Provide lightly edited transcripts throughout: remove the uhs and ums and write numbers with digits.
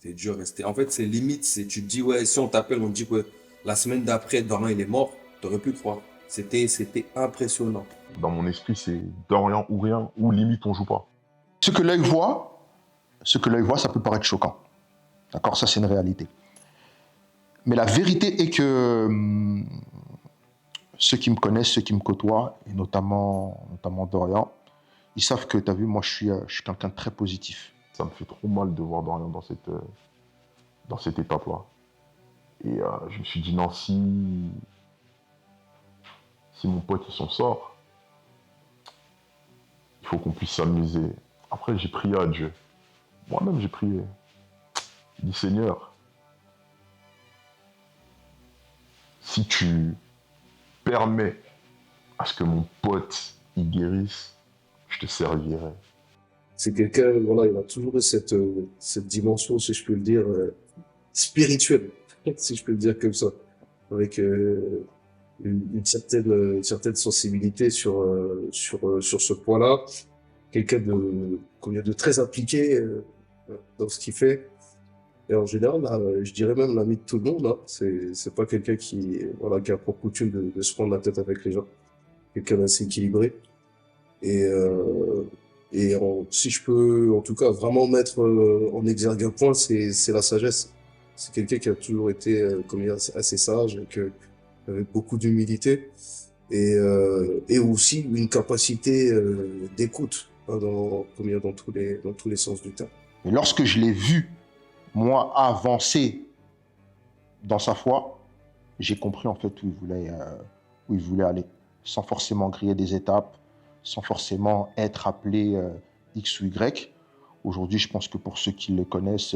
C'était dur. En fait, c'est limite. Tu te dis, ouais, si on t'appelle, on te dit que la semaine d'après, Dorian, il est mort. T'aurais pu croire. C'était impressionnant. Dans mon esprit, c'est Dorian ou rien, ou limite on joue pas. Ce que l'œil voit, ça peut paraître choquant. D'accord, ça c'est une réalité. Mais la vérité est que ceux qui me connaissent, ceux qui me côtoient, et notamment Dorian, ils savent que, tu as vu, moi je suis quelqu'un de très positif. Ça me fait trop mal de voir Dorian dans cette étape-là. Et je me suis dit, non, si mon pote il s'en sort, il faut qu'on puisse s'amuser. Après, j'ai prié à Dieu. Moi-même, j'ai prié. J'ai dit, Seigneur, si tu permets à ce que mon pote il guérisse, je te servirai. C'est quelqu'un, voilà, il a toujours eu cette dimension, si je peux le dire, spirituelle, si je peux le dire comme ça, avec une certaine sensibilité sur ce point-là. Quelqu'un de très impliqué dans ce qu'il fait. Et en général, là, je dirais même l'ami de tout le monde. Hein. C'est pas quelqu'un voilà, qui a pour coutume de se prendre la tête avec les gens. Quelqu'un d'assez équilibré. Et, si je peux, en tout cas, vraiment mettre en exergue un point, c'est la sagesse. C'est quelqu'un qui a toujours été, comme dire, assez sage, avec beaucoup d'humilité, et aussi une capacité d'écoute, hein, dans tous les sens du terme. Et lorsque je l'ai vu, moi, avancer dans sa foi, j'ai compris en fait où il voulait aller, sans forcément griller des étapes, sans forcément être appelé X ou Y. Aujourd'hui, je pense que pour ceux qui le connaissent,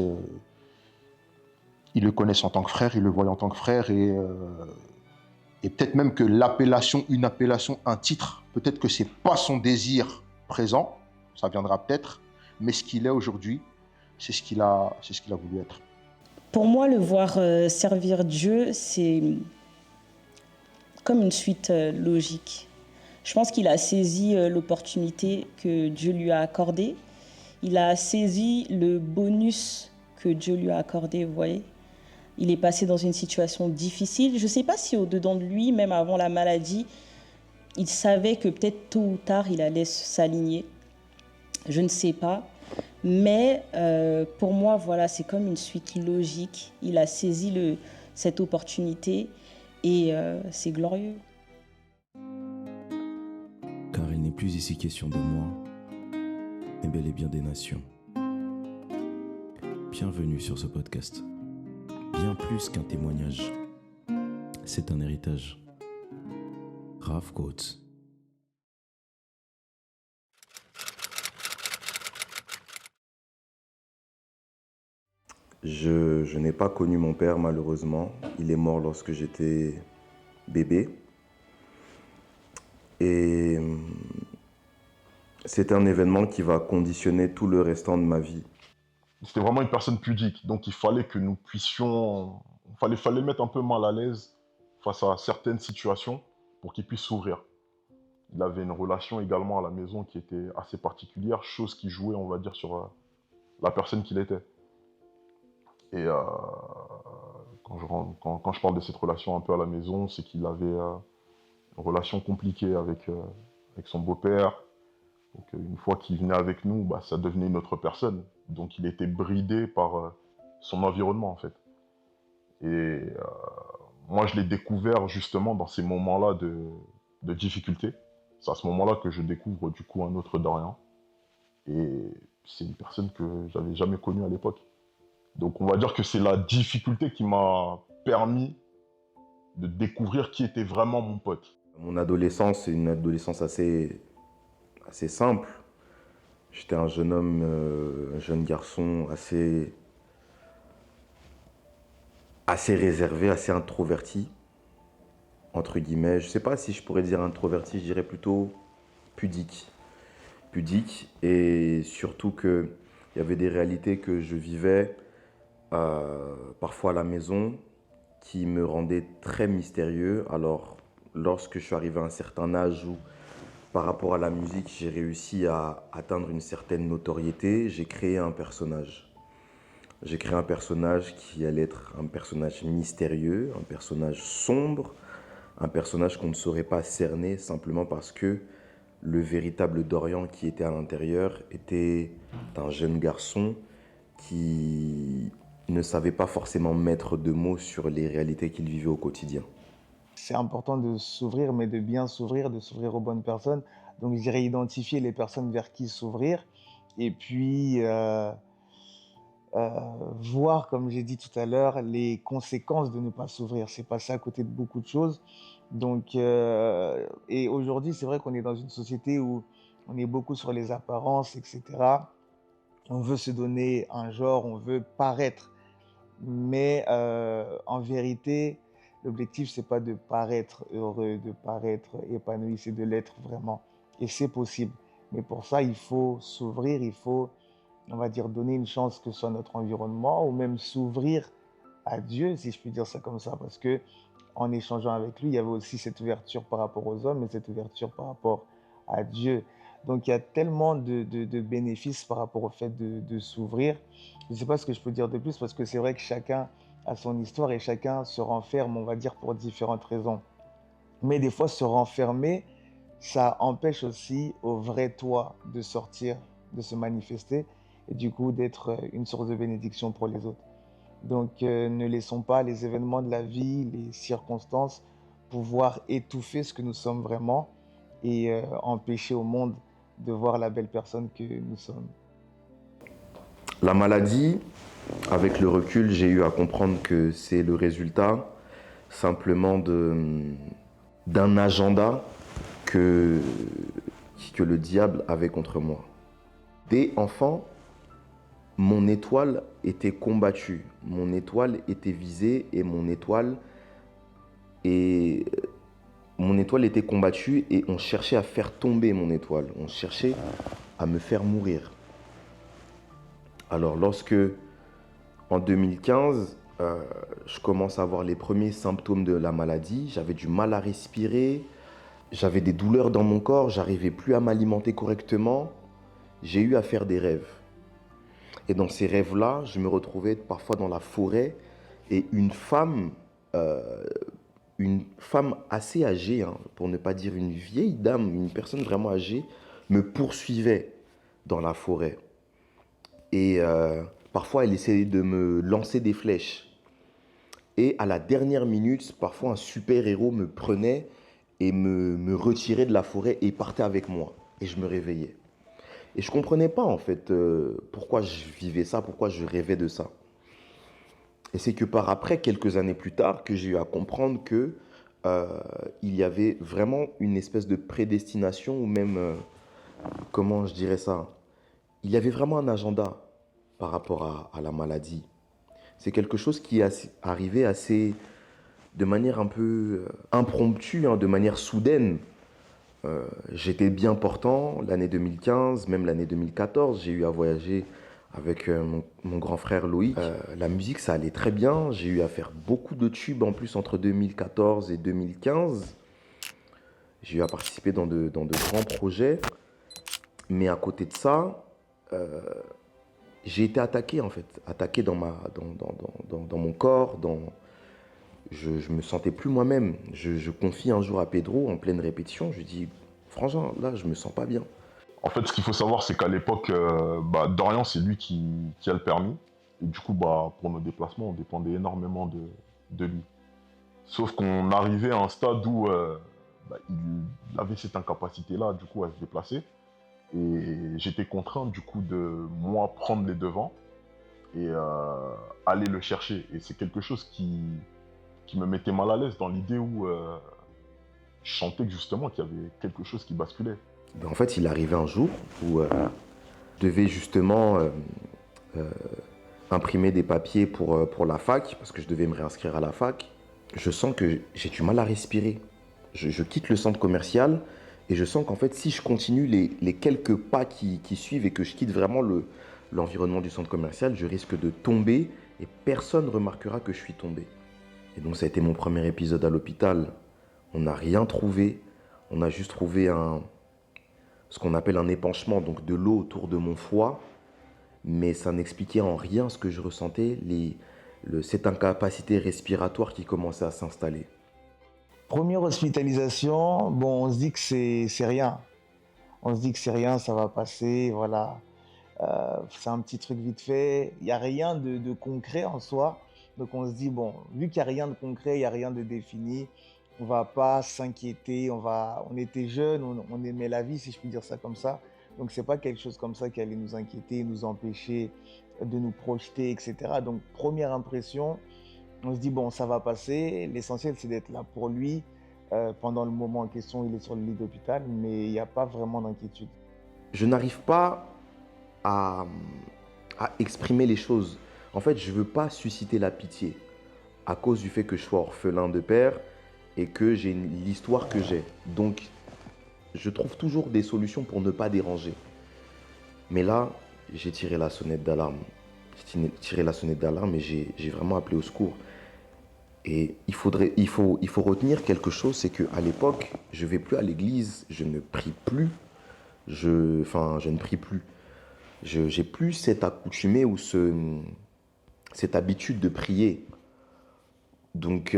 ils le connaissent en tant que frère, ils le voient en tant que frère, et peut-être même que une appellation, un titre, peut-être que c'est pas son désir présent, ça viendra peut-être, mais ce qu'il est aujourd'hui, c'est ce qu'il a voulu être. Pour moi, le voir servir Dieu, c'est comme une suite logique. Je pense qu'il a saisi l'opportunité que Dieu lui a accordée. Il a saisi le bonus que Dieu lui a accordé, vous voyez. Il est passé dans une situation difficile. Je ne sais pas si au-dedans de lui, même avant la maladie, il savait que peut-être tôt ou tard, il allait s'aligner. Je ne sais pas. Mais pour moi, voilà, c'est comme une suite logique. Il a saisi cette opportunité et c'est glorieux. Car il n'est plus ici question de moi, mais bel et bien des nations. Bienvenue sur ce podcast. Bien plus qu'un témoignage, c'est un héritage. Rav Coates. Je n'ai pas connu mon père malheureusement. Il est mort lorsque j'étais bébé. Et c'est un événement qui va conditionner tout le restant de ma vie. C'était vraiment une personne pudique, donc il fallait que nous puissions... fallait mettre un peu mal à l'aise face à certaines situations pour qu'il puisse s'ouvrir. Il avait une relation également à la maison qui était assez particulière, chose qui jouait, on va dire, sur la personne qu'il était. Et quand je parle de cette relation un peu à la maison, c'est qu'il avait une relation compliquée avec son beau-père. Donc une fois qu'il venait avec nous, bah, ça devenait une autre personne. Donc il était bridé par son environnement en fait. Et moi je l'ai découvert justement dans ces moments-là de difficulté. C'est à ce moment-là que je découvre du coup un autre Dorian. Et c'est une personne que j'avais jamais connue à l'époque. Donc on va dire que c'est la difficulté qui m'a permis de découvrir qui était vraiment mon pote. Mon adolescence, c'est une adolescence assez simple. J'étais un jeune homme, un jeune garçon assez réservé, assez introverti, entre guillemets. Je ne sais pas si je pourrais dire introverti, je dirais plutôt pudique. Pudique, et surtout qu'il y avait des réalités que je vivais parfois à la maison qui me rendaient très mystérieux. Alors, lorsque je suis arrivé à un certain âge où, par rapport à la musique, j'ai réussi à atteindre une certaine notoriété, j'ai créé un personnage. J'ai créé un personnage qui allait être un personnage mystérieux, un personnage sombre, un personnage qu'on ne saurait pas cerner simplement parce que le véritable Dorian qui était à l'intérieur était un jeune garçon qui ne savait pas forcément mettre de mots sur les réalités qu'il vivait au quotidien. C'est important de s'ouvrir, mais de bien s'ouvrir, de s'ouvrir aux bonnes personnes. Donc, je dirais identifier les personnes vers qui s'ouvrir et puis voir, comme j'ai dit tout à l'heure, les conséquences de ne pas s'ouvrir. C'est passer à côté de beaucoup de choses. Donc, et aujourd'hui, c'est vrai qu'on est dans une société où on est beaucoup sur les apparences, etc. On veut se donner un genre, on veut paraître. Mais en vérité, l'objectif, c'est pas de paraître heureux, de paraître épanoui, c'est de l'être vraiment. Et c'est possible. Mais pour ça, il faut s'ouvrir, il faut, on va dire, donner une chance que ce soit notre environnement ou même s'ouvrir à Dieu, si je puis dire ça comme ça, parce que en échangeant avec lui, il y avait aussi cette ouverture par rapport aux hommes et cette ouverture par rapport à Dieu. Donc il y a tellement de bénéfices par rapport au fait de s'ouvrir. Je ne sais pas ce que je peux dire de plus parce que c'est vrai que chacun a son histoire et chacun se renferme, on va dire, pour différentes raisons. Mais des fois, se renfermer, ça empêche aussi au vrai toi de sortir, de se manifester et du coup d'être une source de bénédiction pour les autres. Donc ne laissons pas les événements de la vie, les circonstances pouvoir étouffer ce que nous sommes vraiment et empêcher au monde de voir la belle personne que nous sommes. La maladie, avec le recul, j'ai eu à comprendre que c'est le résultat simplement d'un agenda que le diable avait contre moi. Dès enfant, mon étoile était combattue, mon étoile était visée et mon étoile était combattue et on cherchait à faire tomber mon étoile, on cherchait à me faire mourir. Alors lorsque, en 2015, je commence à avoir les premiers symptômes de la maladie, j'avais du mal à respirer, j'avais des douleurs dans mon corps, j'arrivais plus à m'alimenter correctement, j'ai eu à faire des rêves. Et dans ces rêves-là, je me retrouvais parfois dans la forêt et une femme assez âgée, hein, pour ne pas dire une vieille dame, une personne vraiment âgée, me poursuivait dans la forêt. Et parfois, elle essayait de me lancer des flèches. Et à la dernière minute, parfois un super-héros me prenait et me retirait de la forêt et partait avec moi. Et je me réveillais. Et je ne comprenais pas en fait pourquoi je vivais ça, pourquoi je rêvais de ça. Et c'est que par après, quelques années plus tard, que j'ai eu à comprendre que il y avait vraiment une espèce de prédestination ou même, comment je dirais ça, il y avait vraiment un agenda par rapport à la maladie. C'est quelque chose qui est arrivé de manière un peu impromptue, hein, de manière soudaine. J'étais bien portant l'année 2015, même l'année 2014. J'ai eu à voyager avec mon grand frère Loïc. La musique, ça allait très bien. J'ai eu à faire beaucoup de tubes en plus entre 2014 et 2015. J'ai eu à participer dans de grands projets. Mais à côté de ça, j'ai été attaqué en fait. Attaqué dans mon corps, je me sentais plus moi-même. Je confie un jour à Pedro en pleine répétition. Je lui dis, franchement, là, je me sens pas bien. En fait, ce qu'il faut savoir, c'est qu'à l'époque, Dorian, c'est lui qui a le permis. Et du coup, pour nos déplacements, on dépendait énormément de lui. Sauf qu'on arrivait à un stade où il avait cette incapacité-là, du coup, à se déplacer. Et j'étais contraint, du coup, de, moi, prendre les devants et aller le chercher. Et c'est quelque chose qui me mettait mal à l'aise dans l'idée où je sentais que justement qu'il y avait quelque chose qui basculait. En fait, il arrivait un jour où je devais justement imprimer des papiers pour la fac, parce que je devais me réinscrire à la fac. Je sens que j'ai du mal à respirer. Je quitte le centre commercial et je sens qu'en fait, si je continue les quelques pas qui suivent et que je quitte vraiment l'environnement du centre commercial, je risque de tomber et personne ne remarquera que je suis tombé. Et donc ça a été mon premier épisode à l'hôpital. On n'a rien trouvé. On a juste trouvé ce qu'on appelle un épanchement, donc de l'eau autour de mon foie. mais ça n'expliquait en rien ce que je ressentais, cette incapacité respiratoire qui commençait à s'installer. Première hospitalisation, bon, on se dit que c'est rien. On se dit que c'est rien, ça va passer, voilà. C'est un petit truc vite fait. Il n'y a rien de concret en soi. Donc on se dit, bon, vu qu'il n'y a rien de concret, il n'y a rien de défini, on ne va pas s'inquiéter. On était jeunes, on aimait la vie, si je puis dire ça comme ça. Donc c'est pas quelque chose comme ça qui allait nous inquiéter, nous empêcher de nous projeter, etc. Donc première impression, on se dit, bon, ça va passer. L'essentiel, c'est d'être là pour lui. Pendant le moment en question, il est sur le lit d'hôpital, mais il n'y a pas vraiment d'inquiétude. Je n'arrive pas à, à exprimer les choses. En fait, je ne veux pas susciter la pitié à cause du fait que je sois orphelin de père et que j'ai l'histoire que j'ai. Donc, je trouve toujours des solutions pour ne pas déranger. Mais là, j'ai tiré la sonnette d'alarme. J'ai tiré la sonnette d'alarme et j'ai vraiment appelé au secours. Et il faut retenir quelque chose, c'est qu'à l'époque, je ne vais plus à l'église, je ne prie plus. Je ne prie plus. Je n'ai plus cette accoutumée ou cette habitude de prier. Donc,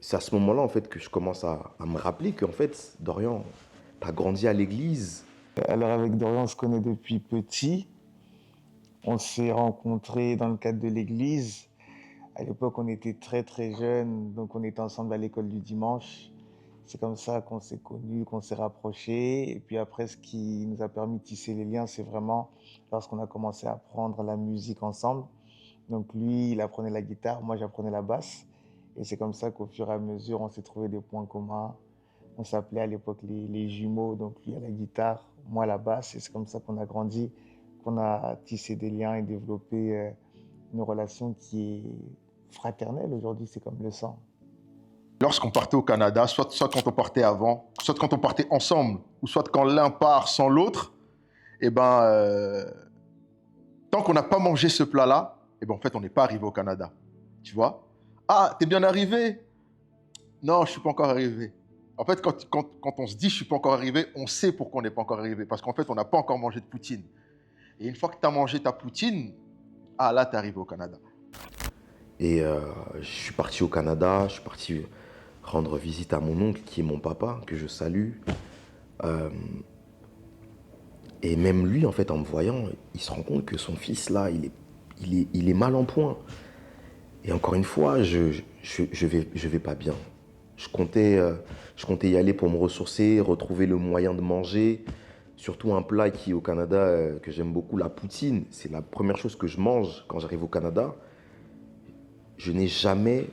c'est à ce moment-là, en fait, que je commence à me rappeler qu'en fait, Dorian, tu as grandi à l'église. Alors avec Dorian, on se connaît depuis petit. On s'est rencontrés dans le cadre de l'église. À l'époque, on était très très jeunes, donc on était ensemble à l'école du dimanche. C'est comme ça qu'on s'est connus, qu'on s'est rapprochés. Et puis après, ce qui nous a permis de tisser les liens, c'est vraiment lorsqu'on a commencé à apprendre la musique ensemble. Donc lui, il apprenait la guitare, moi j'apprenais la basse. Et c'est comme ça qu'au fur et à mesure, on s'est trouvé des points communs. On s'appelait à l'époque les jumeaux, donc lui à la guitare, moi à la basse. Et c'est comme ça qu'on a grandi, qu'on a tissé des liens et développé une relation qui est fraternelle aujourd'hui, c'est comme le sang. Lorsqu'on partait au Canada, soit quand on partait avant, soit quand on partait ensemble, ou soit quand l'un part sans l'autre, eh ben, tant qu'on n'a pas mangé ce plat-là, eh ben, en fait, on n'est pas arrivé au Canada. Tu vois? Ah, t'es bien arrivé? Non, je suis pas encore arrivé. En fait, quand on se dit je suis pas encore arrivé, on sait pourquoi on n'est pas encore arrivé. Parce qu'en fait, on n'a pas encore mangé de poutine. Et une fois que tu as mangé ta poutine, ah là, tu es arrivé au Canada. Et je suis parti au Canada, je suis parti rendre visite à mon oncle, qui est mon papa, que je salue. Et même lui, en fait, en me voyant, il se rend compte que son fils, là, il est mal en point. Et encore une fois, je vais pas bien. Je comptais y aller pour me ressourcer, retrouver le moyen de manger. Surtout un plat qui, au Canada, que j'aime beaucoup, la poutine. C'est la première chose que je mange quand j'arrive au Canada. Je n'ai jamais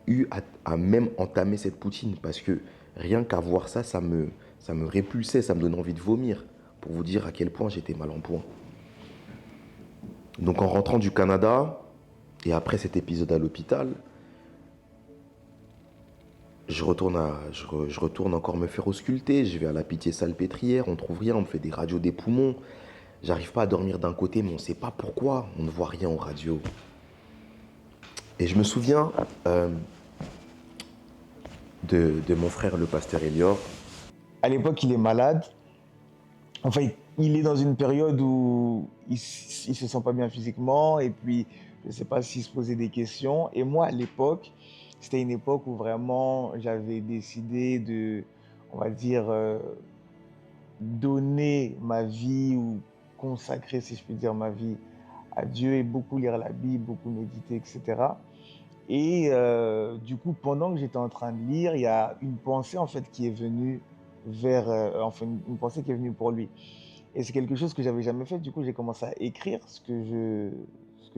eu à même entamer cette poutine parce que rien qu'à voir ça, ça me répulsait, ça me donnait envie de vomir. Pour vous dire à quel point j'étais mal en point. Donc en rentrant du Canada, et après cet épisode à l'hôpital, je retourne encore me faire ausculter. Je vais à la Pitié-Salpêtrière, on trouve rien, on me fait des radios des poumons. J'arrive pas à dormir d'un côté, mais on sait pas pourquoi. On ne voit rien en radio. Et je me souviens de mon frère, le pasteur Elior. À l'époque, il est malade. Enfin, il est dans une période où il se sent pas bien physiquement et puis je sais pas s'il se posait des questions. Et moi, à l'époque, c'était une époque où vraiment j'avais décidé de, on va dire, donner ma vie ou consacrer, si je puis dire, ma vie à Dieu et beaucoup lire la Bible, beaucoup méditer, etc. Et du coup, pendant que j'étais en train de lire, il y a une pensée en fait qui est venue vers, enfin une pensée qui est venue pour lui. Et c'est quelque chose que j'avais jamais fait. Du coup, j'ai commencé à écrire ce que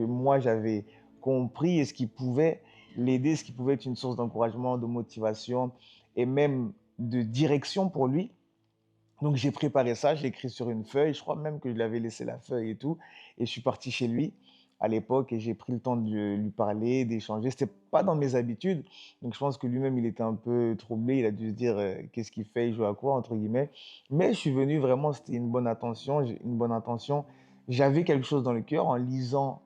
moi j'avais compris et ce qui pouvait l'aider, ce qui pouvait être une source d'encouragement, de motivation et même de direction pour lui. Donc j'ai préparé ça, je l'ai écrit sur une feuille. Je crois même que je l'avais laissé la feuille et tout. Et je suis parti chez lui à l'époque et j'ai pris le temps de lui parler, d'échanger. C'était pas dans mes habitudes. Donc je pense que lui-même, il était un peu troublé. Il a dû se dire qu'est-ce qu'il fait, il joue à quoi, entre guillemets. Mais je suis venu vraiment, c'était une bonne attention, une bonne intention. J'avais quelque chose dans le cœur en lisant.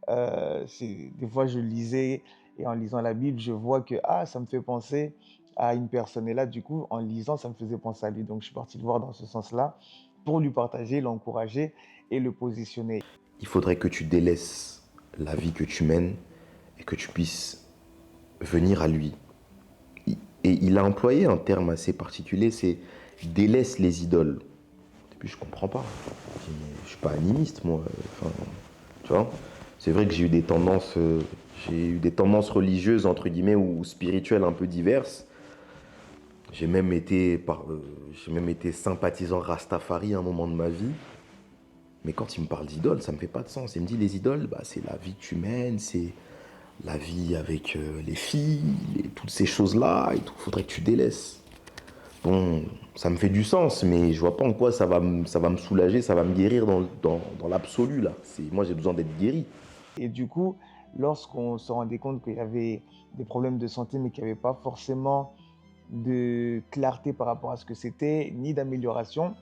Des fois, je lisais et en lisant la Bible, je vois que ça me fait penser à une personne. Et là, du coup, en lisant, ça me faisait penser à lui. Donc, je suis parti le voir dans ce sens-là pour lui partager, l'encourager et le positionner. Il faudrait que tu délaisses la vie que tu mènes et que tu puisses venir à lui. Et il a employé un terme assez particulier, c'est délaisse les idoles. Et puis je comprends pas. Je dis, mais je suis pas animiste moi. Enfin, tu vois. C'est vrai que j'ai eu des tendances religieuses entre guillemets ou spirituelles un peu diverses. J'ai même été sympathisant Rastafari à un moment de ma vie. Mais quand il me parle d'idoles, ça me fait pas de sens. Il me dit les idoles, bah, c'est la vie que tu mènes, c'est la vie avec les filles, et toutes ces choses-là, et tout. Faudrait que tu délaisses. Bon, ça me fait du sens, mais je vois pas en quoi ça va me soulager, ça va me guérir dans l'absolu, là. Moi, j'ai besoin d'être guéri. Et du coup, lorsqu'on se rendait compte qu'il y avait des problèmes de santé, mais qu'il n'y avait pas forcément de clarté par rapport à ce que c'était, ni d'amélioration,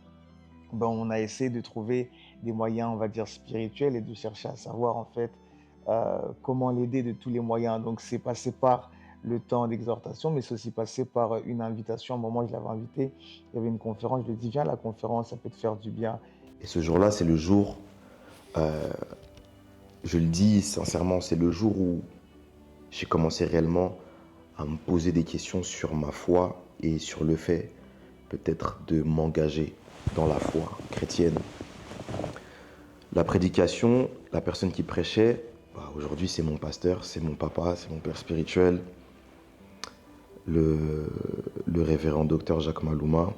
ben, on a essayé de trouver des moyens, on va dire, spirituels et de chercher à savoir, en fait, comment l'aider de tous les moyens. Donc, c'est passé par le temps d'exhortation, mais c'est aussi passé par une invitation. À un moment, je l'avais invité, il y avait une conférence, je lui ai dit, viens à la conférence, ça peut te faire du bien. Et ce jour-là, c'est le jour, je le dis sincèrement, c'est le jour où j'ai commencé réellement à me poser des questions sur ma foi et sur le fait peut-être de m'engager dans la foi chrétienne. La prédication, la personne qui prêchait, bah, aujourd'hui c'est mon pasteur, c'est mon papa, c'est mon père spirituel, le révérend docteur Jacques Malouma.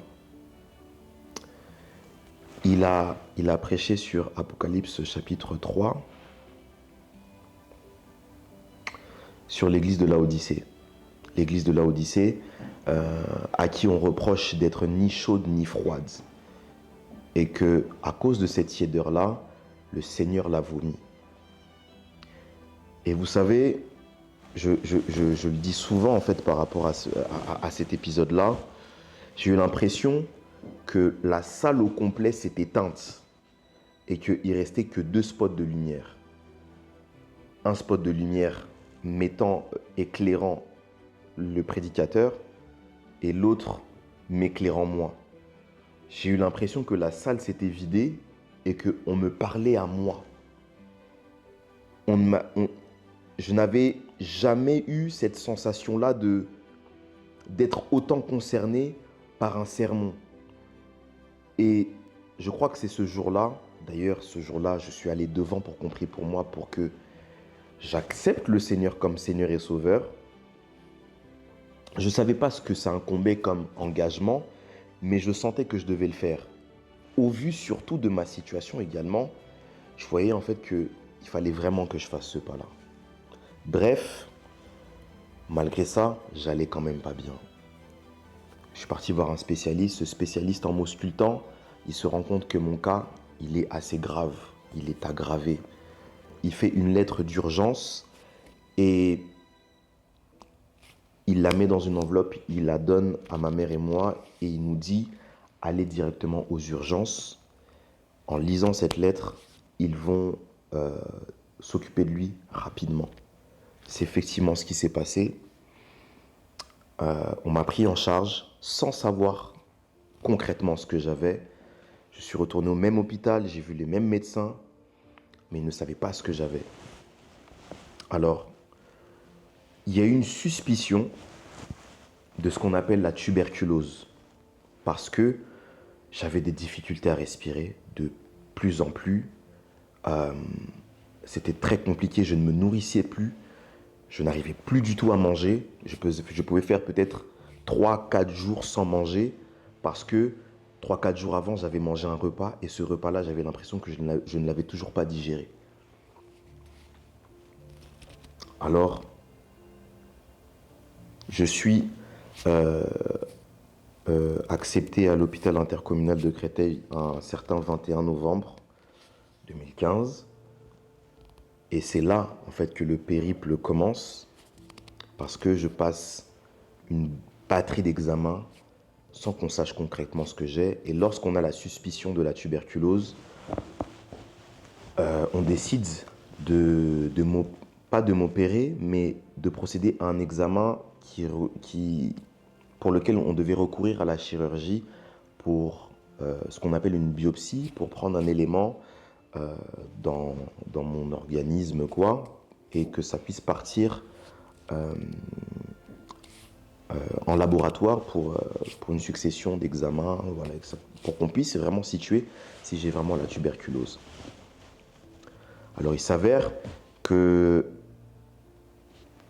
Il a prêché sur Apocalypse chapitre 3, sur l'église de Laodicée. L'église de Laodicée, à qui on reproche d'être ni chaude ni froide. Et que, à cause de cette tiédeur-là, le Seigneur l'a vomi. Et vous savez, je le dis souvent en fait par rapport à cet épisode-là, j'ai eu l'impression que la salle au complet s'est éteinte et qu'il restait que 2 spots de lumière. Un spot de lumière éclairant le prédicateur et l'autre m'éclairant moi. J'ai eu l'impression que la salle s'était vidée et qu'on me parlait à moi. Je n'avais jamais eu cette sensation-là d'être autant concerné par un sermon. Et je crois que c'est ce jour-là, d'ailleurs ce jour-là, je suis allé devant pour qu'on prie pour moi, pour que j'accepte le Seigneur comme Seigneur et Sauveur. Je ne savais pas ce que ça incombait comme engagement, mais je sentais que je devais le faire. Au vu surtout de ma situation également, je voyais en fait qu'il fallait vraiment que je fasse ce pas-là. Bref, malgré ça, j'allais quand même pas bien. Je suis parti voir un spécialiste. Ce spécialiste, en m'auscultant, il se rend compte que mon cas, il est assez grave. Il est aggravé. Il fait une lettre d'urgence et il la met dans une enveloppe, il la donne à ma mère et moi et il nous dit « Allez directement aux urgences. En lisant cette lettre, ils vont s'occuper de lui rapidement. » C'est effectivement ce qui s'est passé. On m'a pris en charge sans savoir concrètement ce que j'avais. Je suis retourné au même hôpital, j'ai vu les mêmes médecins, mais ils ne savaient pas ce que j'avais. Alors, il y a eu une suspicion de ce qu'on appelle la tuberculose, parce que j'avais des difficultés à respirer de plus en plus. C'était très compliqué, je ne me nourrissais plus, je n'arrivais plus du tout à manger. Je pouvais faire peut-être 3-4 jours sans manger, parce que 3-4 jours avant, j'avais mangé un repas, et ce repas-là, j'avais l'impression que je ne l'avais toujours pas digéré. Alors, je suis accepté à l'hôpital intercommunal de Créteil un certain 21 novembre 2015. Et c'est là, en fait, que le périple commence, parce que je passe une batterie d'examens sans qu'on sache concrètement ce que j'ai. Et lorsqu'on a la suspicion de la tuberculose, on décide pas de m'opérer, mais de procéder à un examen pour lequel on devait recourir à la chirurgie pour ce qu'on appelle une biopsie, pour prendre un élément dans mon organisme, quoi, et que ça puisse partir en laboratoire pour une succession d'examens, voilà, pour qu'on puisse vraiment situer si j'ai vraiment la tuberculose. Alors il s'avère que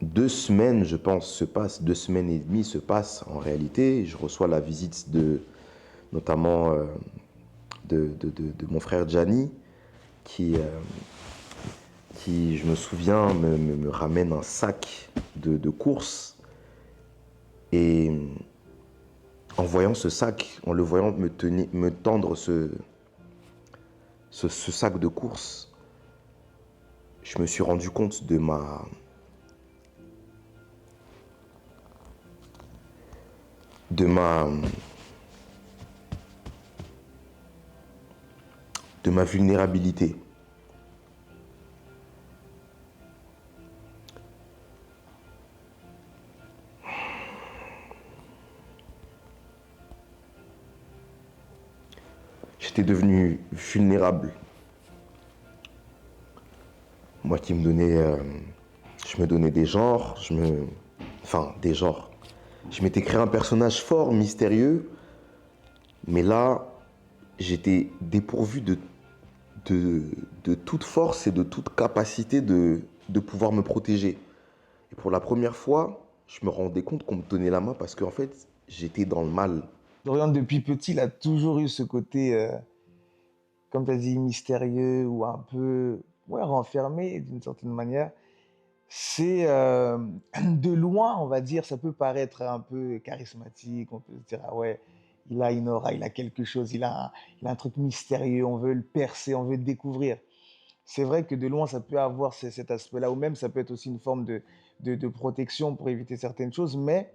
2 semaines, je pense, se passent, 2 semaines et demie se passent en réalité. Je reçois la visite notamment de mon frère Gianni, qui, je me souviens, me ramène un sac de courses. Et en voyant ce sac, en le voyant me tendre ce sac de courses, je me suis rendu compte de ma vulnérabilité. J'étais devenu vulnérable. Moi qui me donnais, je me donnais des genres, des genres. Je m'étais créé un personnage fort, mystérieux, mais là, j'étais dépourvu de toute force et de toute capacité de pouvoir me protéger. Et pour la première fois, je me rendais compte qu'on me tenait la main parce qu'en fait, j'étais dans le mal. Dorian, depuis petit, il a toujours eu ce côté, comme tu as dit, mystérieux ou un peu renfermé d'une certaine manière. C'est de loin, on va dire, ça peut paraître un peu charismatique. On peut se dire, ah ouais, il a une aura, il a quelque chose, il a un truc mystérieux, on veut le percer, on veut le découvrir. C'est vrai que de loin, ça peut avoir cet aspect-là, ou même ça peut être aussi une forme de protection pour éviter certaines choses. Mais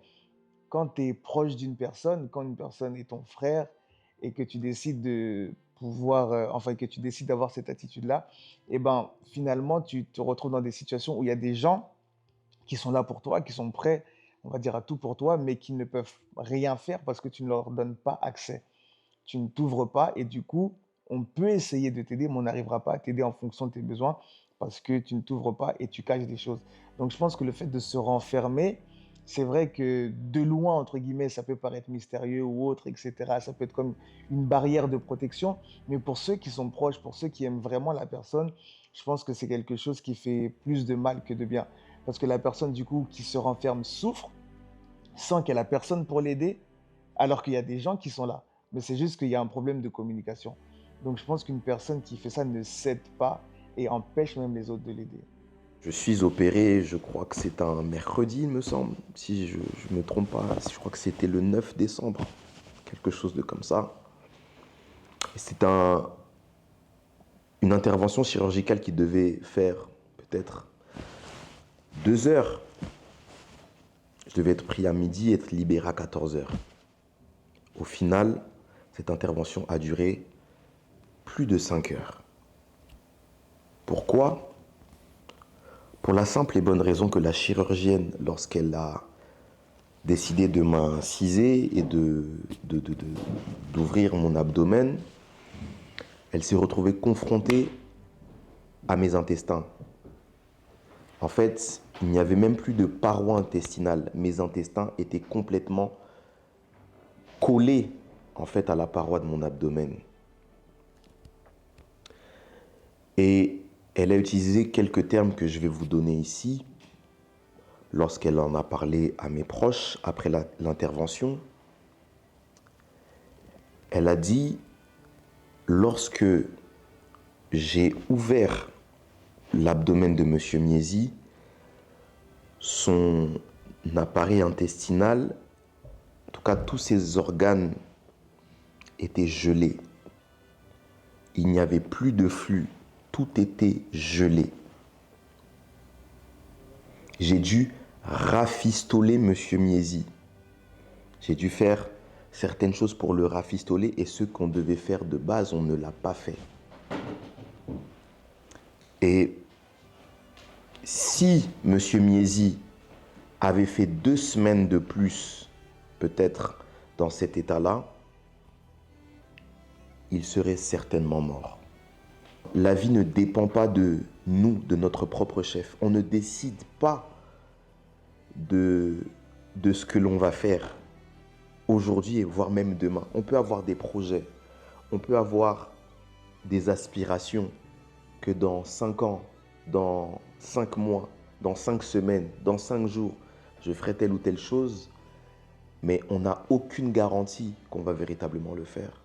quand tu es proche d'une personne, quand une personne est ton frère et que tu décides de pouvoir, que tu décides d'avoir cette attitude-là, et ben finalement, tu te retrouves dans des situations où il y a des gens qui sont là pour toi, qui sont prêts, on va dire, à tout pour toi, mais qui ne peuvent rien faire parce que tu ne leur donnes pas accès. Tu ne t'ouvres pas et du coup, on peut essayer de t'aider, mais on n'arrivera pas à t'aider en fonction de tes besoins parce que tu ne t'ouvres pas et tu caches des choses. Donc, je pense que le fait de se renfermer, c'est vrai que de loin, entre guillemets, ça peut paraître mystérieux ou autre, etc. Ça peut être comme une barrière de protection, mais pour ceux qui sont proches, pour ceux qui aiment vraiment la personne, je pense que c'est quelque chose qui fait plus de mal que de bien. Parce que la personne, du coup, qui se renferme souffre, sans qu'il y ait la personne pour l'aider, alors qu'il y a des gens qui sont là. Mais c'est juste qu'il y a un problème de communication. Donc je pense qu'une personne qui fait ça ne cède pas et empêche même les autres de l'aider. Je suis opéré, je crois que c'est un mercredi, il me semble, si je ne me trompe pas. Je crois que c'était le 9 décembre, quelque chose de comme ça. Et c'est une intervention chirurgicale qui devait faire peut-être 2 heures. Je devais être pris à midi et être libéré à 14 heures. Au final, cette intervention a duré plus de 5 heures. Pourquoi ? Pour la simple et bonne raison que la chirurgienne, lorsqu'elle a décidé de m'inciser et d'ouvrir mon abdomen, elle s'est retrouvée confrontée à mes intestins. En fait, il n'y avait même plus de paroi intestinale. Mes intestins étaient complètement collés en fait à la paroi de mon abdomen. Et elle a utilisé quelques termes que je vais vous donner ici lorsqu'elle en a parlé à mes proches après l'intervention. Elle a dit, lorsque j'ai ouvert l'abdomen de M. Miezi, son appareil intestinal, en tout cas tous ses organes étaient gelés. Il n'y avait plus de flux, tout était gelé. J'ai dû rafistoler M. Miezi. J'ai dû faire certaines choses pour le rafistoler et ce qu'on devait faire de base, on ne l'a pas fait. Et si M. Miezi avait fait 2 semaines de plus, peut-être dans cet état-là, il serait certainement mort. la vie ne dépend pas de nous, de notre propre chef. On ne décide pas de ce que l'on va faire aujourd'hui et voire même demain. On peut avoir des projets, on peut avoir des aspirations que dans 5 ans, dans 5 mois, dans 5 semaines, dans 5 jours, je ferai telle ou telle chose, mais on n'a aucune garantie qu'on va véritablement le faire.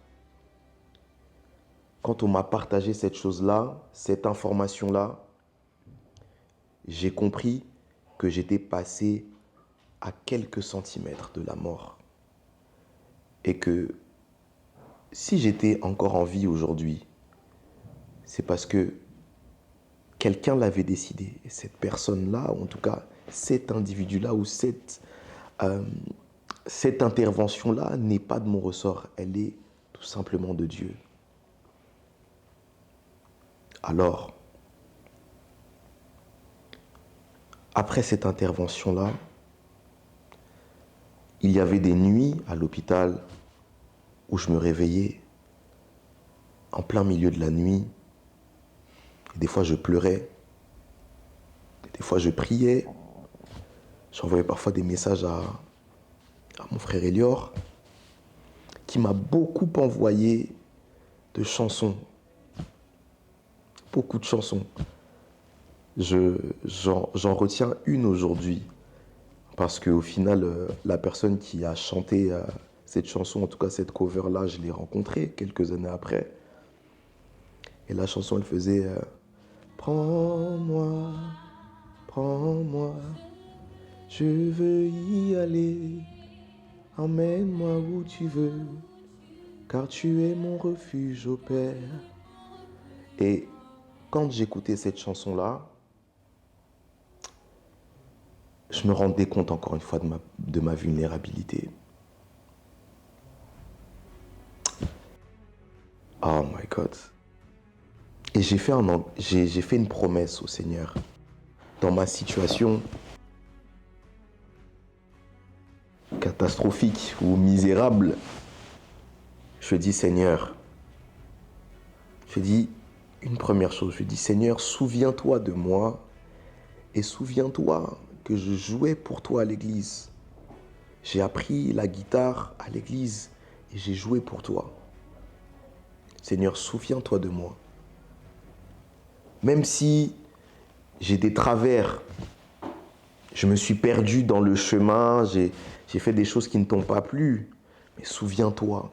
Quand on m'a partagé cette chose-là, cette information-là, j'ai compris que j'étais passé à quelques centimètres de la mort. Et que si j'étais encore en vie aujourd'hui, c'est parce que quelqu'un l'avait décidé. Et cette personne-là, ou en tout cas cet individu-là, ou cette intervention-là n'est pas de mon ressort. Elle est tout simplement de Dieu. Alors, après cette intervention-là, il y avait des nuits à l'hôpital où je me réveillais en plein milieu de la nuit. Et des fois, je pleurais. Des fois, je priais. J'envoyais parfois des messages à mon frère Elior, qui m'a beaucoup envoyé de chansons. Beaucoup de chansons. J'en retiens une aujourd'hui. Parce qu'au final, la personne qui a chanté cette chanson, en tout cas cette cover-là, je l'ai rencontrée quelques années après. Et la chanson, elle faisait Prends-moi, prends-moi, je veux y aller. Emmène-moi où tu veux, car tu es mon refuge, ô Père. Et quand j'écoutais cette chanson-là, je me rendais compte encore une fois de ma vulnérabilité. Oh my God. Et j'ai fait une promesse au Seigneur. Dans ma situation catastrophique ou misérable, je dis Seigneur, je dis une première chose, je dis Seigneur, souviens-toi de moi et souviens-toi que je jouais pour toi à l'église. J'ai appris la guitare à l'église et j'ai joué pour toi. Seigneur, souviens-toi de moi. Même si j'ai des travers, je me suis perdu dans le chemin, j'ai fait des choses qui ne t'ont pas plu, mais souviens-toi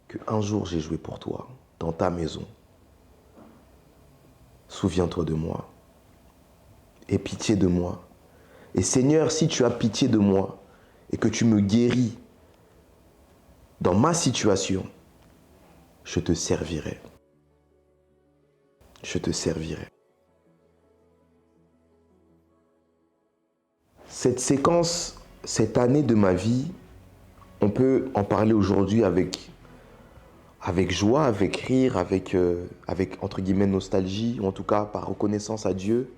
qu'un jour j'ai joué pour toi, dans ta maison. Souviens-toi de moi. Aie pitié de moi. Et Seigneur, si tu as pitié de moi et que tu me guéris dans ma situation, je te servirai. Je te servirai. Cette séquence, cette année de ma vie, on peut en parler aujourd'hui avec joie, avec rire, avec entre guillemets nostalgie, ou en tout cas par reconnaissance à Dieu.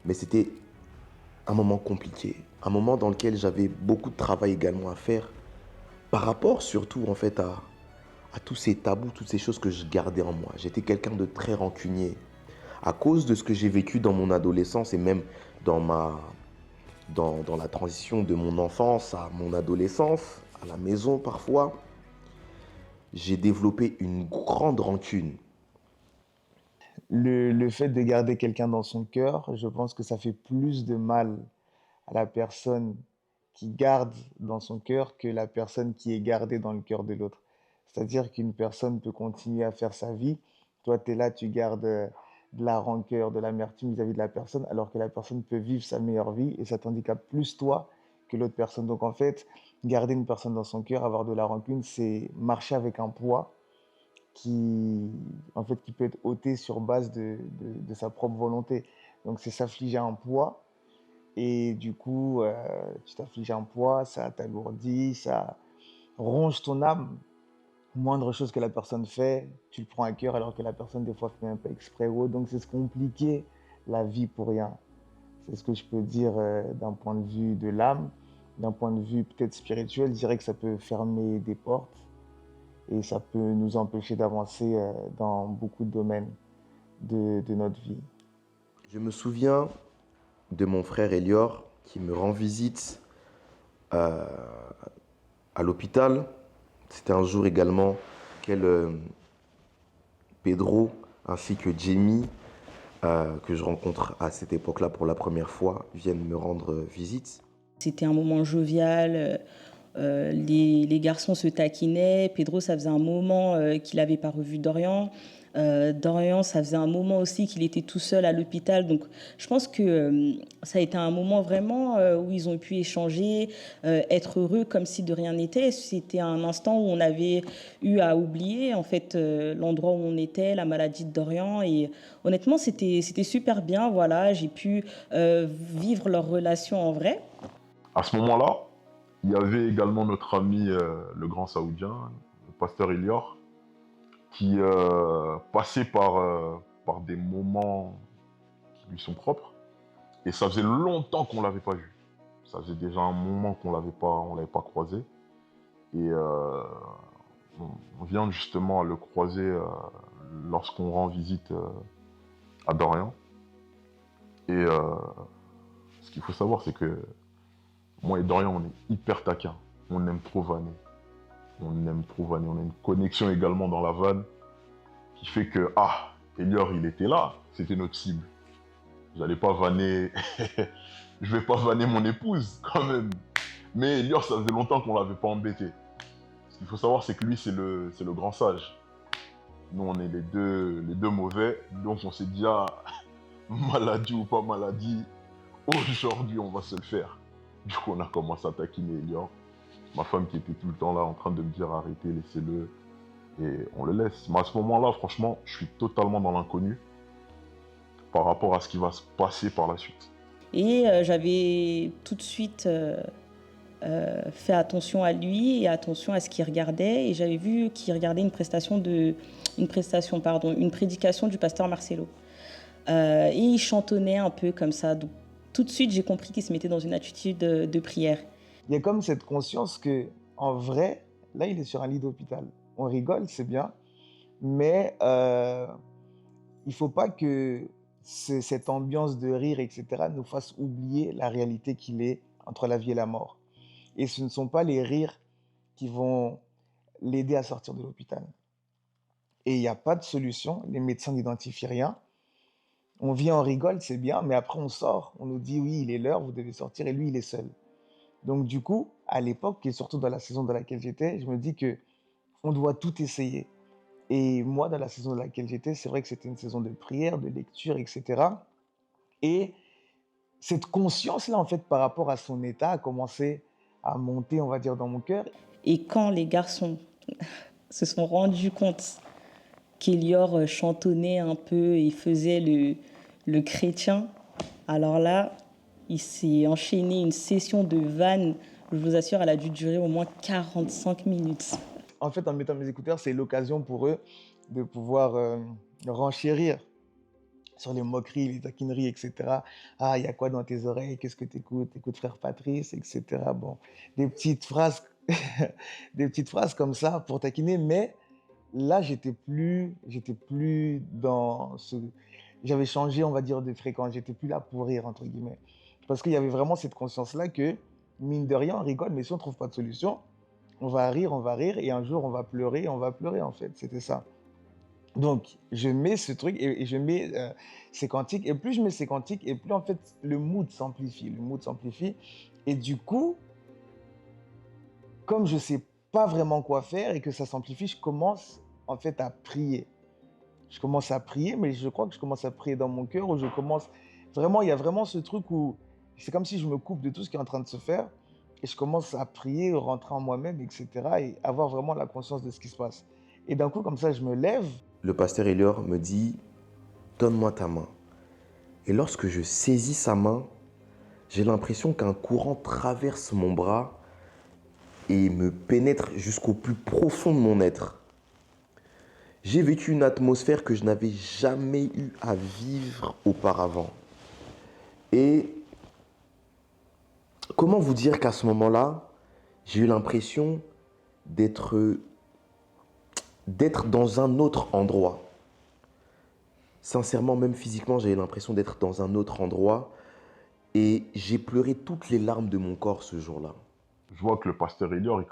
Mais c'était un moment compliqué, un moment dans lequel j'avais beaucoup de travail également à faire, par rapport surtout en fait à tous ces tabous, toutes ces choses que je gardais en moi. J'étais quelqu'un de très rancunier. À cause de ce que j'ai vécu dans mon adolescence et même dans la transition de mon enfance à mon adolescence, à la maison parfois, j'ai développé une grande rancune. Le fait de garder quelqu'un dans son cœur, je pense que ça fait plus de mal à la personne qui garde dans son cœur que la personne qui est gardée dans le cœur de l'autre. C'est-à-dire qu'une personne peut continuer à faire sa vie. Toi, tu es là, tu gardes de la rancœur, de l'amertume vis-à-vis de la personne, alors que la personne peut vivre sa meilleure vie et ça t'handicape plus toi que l'autre personne. Donc en fait, garder une personne dans son cœur, avoir de la rancune, c'est marcher avec un poids qui peut être ôté sur base de sa propre volonté. Donc c'est s'affliger un poids et du coup, tu t'affliges un poids, ça t'alourdit, ça ronge ton âme. Moindre chose que la personne fait, tu le prends à cœur alors que la personne des fois fait un peu exprès ou autre. Donc c'est se compliquer la vie pour rien. C'est ce que je peux dire d'un point de vue de l'âme. D'un point de vue peut-être spirituel, je dirais que ça peut fermer des portes et ça peut nous empêcher d'avancer dans beaucoup de domaines. de notre vie. Je me souviens de mon frère Elior qui me rend visite euh, à l'hôpital. C'était un jour également auquel Pedro ainsi que Jamie, que je rencontre à cette époque-là pour la première fois, viennent me rendre visite. C'était un moment jovial. Les garçons se taquinaient. Pedro, ça faisait un moment qu'il n'avait pas revu Dorian. Dorian, ça faisait un moment aussi qu'il était tout seul à l'hôpital. Donc, je pense que ça a été un moment vraiment où ils ont pu échanger, être heureux comme si de rien n'était. C'était un instant où on avait eu à oublier en fait l'endroit où on était, la maladie de Dorian. Et honnêtement, c'était super bien. Voilà, j'ai pu vivre leur relation en vrai. À ce moment-là, il y avait également notre ami, le grand saoudien, le pasteur Elior, qui passait par des moments qui lui sont propres. Et ça faisait longtemps qu'on ne l'avait pas vu. Ça faisait déjà un moment qu'on on l'avait pas croisé. Et on vient justement à le croiser lorsqu'on rend visite à Dorian. Et ce qu'il faut savoir, c'est que moi et Dorian, on est hyper taquins. On aime trop vanner. On aime trop vanner. On a une connexion également dans la vanne qui fait que, Elior, il était là. C'était notre cible. J'allais pas vanner... Je vais pas vanner mon épouse, quand même. Mais Elior, ça faisait longtemps qu'on l'avait pas embêté. Ce qu'il faut savoir, c'est que lui, c'est le grand sage. Nous, on est les deux mauvais. Donc, on s'est dit, maladie ou pas maladie, aujourd'hui, on va se le faire. Du coup, on a commencé à taquiner Elior. Ma femme qui était tout le temps là en train de me dire arrêtez, laissez-le. Et on le laisse. Mais à ce moment-là, franchement, je suis totalement dans l'inconnu par rapport à ce qui va se passer par la suite. Et j'avais tout de suite fait attention à lui et attention à ce qu'il regardait. Et j'avais vu qu'il regardait une prédication du pasteur Marcelo. Et il chantonnait un peu comme ça. Donc, tout de suite, j'ai compris qu'il se mettait dans une attitude de prière. Il y a comme cette conscience que, en vrai, là, il est sur un lit d'hôpital. On rigole, c'est bien, mais il ne faut pas que cette ambiance de rire, etc., nous fasse oublier la réalité qu'il est entre la vie et la mort. Et ce ne sont pas les rires qui vont l'aider à sortir de l'hôpital. Et il n'y a pas de solution, les médecins n'identifient rien. On vient, on rigole, c'est bien, mais après on sort, on nous dit oui, il est l'heure, vous devez sortir, et lui, il est seul. Donc du coup, à l'époque, et surtout dans la saison dans laquelle j'étais, je me dis que on doit tout essayer. Et moi, dans la saison dans laquelle j'étais, c'est vrai que c'était une saison de prière, de lecture, etc. Et cette conscience-là, en fait, par rapport à son état, a commencé à monter, on va dire, dans mon cœur. Et quand les garçons se sont rendus compte qu'Elior chantonnait un peu et faisait le chrétien, alors là, il s'est enchaîné une session de vannes. Je vous assure, elle a dû durer au moins 45 minutes. En fait, en mettant mes écouteurs, c'est l'occasion pour eux de pouvoir renchérir sur les moqueries, les taquineries, etc. Ah, il y a quoi dans tes oreilles? Qu'est-ce que tu écoutes? Écoute frère Patrice, etc. Bon, des petites phrases, des petites phrases comme ça pour taquiner. Mais là, j'étais plus dans ce... J'avais changé, on va dire, de fréquence. J'étais plus là pour rire, entre guillemets. Parce qu'il y avait vraiment cette conscience-là que, mine de rien, on rigole, mais si on ne trouve pas de solution, on va rire, et un jour, on va pleurer, en fait. C'était ça. Donc, je mets ce truc et je mets ces cantiques. Et plus je mets ces cantiques, et plus, en fait, le mood s'amplifie. Et du coup, comme je ne sais pas vraiment quoi faire et que ça s'amplifie, je commence, en fait, à prier. Je commence à prier, mais je crois que je commence à prier dans mon cœur, où je commence... Vraiment, il y a vraiment ce truc où c'est comme si je me coupe de tout ce qui est en train de se faire et je commence à prier, rentrer en moi-même, etc. et avoir vraiment la conscience de ce qui se passe. Et d'un coup, comme ça, je me lève. Le pasteur Elior me dit « Donne-moi ta main ». Et lorsque je saisis sa main, j'ai l'impression qu'un courant traverse mon bras et me pénètre jusqu'au plus profond de mon être. J'ai vécu une atmosphère que je n'avais jamais eu à vivre auparavant. Et comment vous dire qu'à ce moment-là, j'ai eu l'impression d'être dans un autre endroit. Sincèrement, même physiquement, j'avais l'impression d'être dans un autre endroit. Et j'ai pleuré toutes les larmes de mon corps ce jour-là. Je vois que le pasteur Elior, il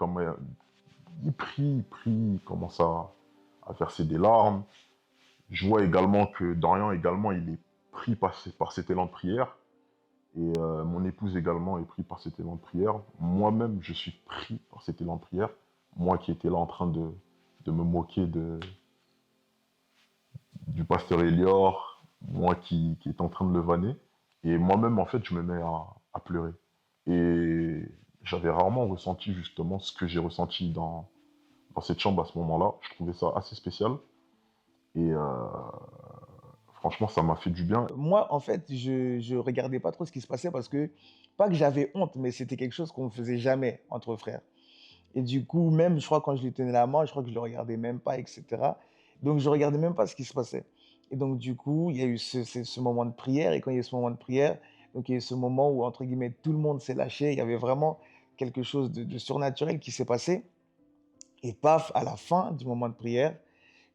prie, il commence à verser des larmes. Je vois également que Dorian également, il est pris par cet élan de prière. Et mon épouse également est prise par cet élan de prière. Moi-même, je suis pris par cet élan de prière. Moi qui étais là en train de me moquer du pasteur Elior, moi qui est en train de le vanner. Et moi-même, en fait, je me mets à pleurer. Et j'avais rarement ressenti justement ce que j'ai ressenti dans cette chambre à ce moment-là. Je trouvais ça assez spécial. Et franchement, ça m'a fait du bien. Moi, en fait, je regardais pas trop ce qui se passait parce que, pas que j'avais honte, mais c'était quelque chose qu'on ne faisait jamais entre frères. Et du coup, même, je crois, quand je lui tenais la main, je crois que je le regardais même pas, etc. Donc, je regardais même pas ce qui se passait. Et donc, du coup, il y a eu ce moment de prière. Et quand il y a eu ce moment de prière, donc il y a eu ce moment où, entre guillemets, tout le monde s'est lâché. Il y avait vraiment quelque chose de surnaturel qui s'est passé. Et paf, à la fin du moment de prière,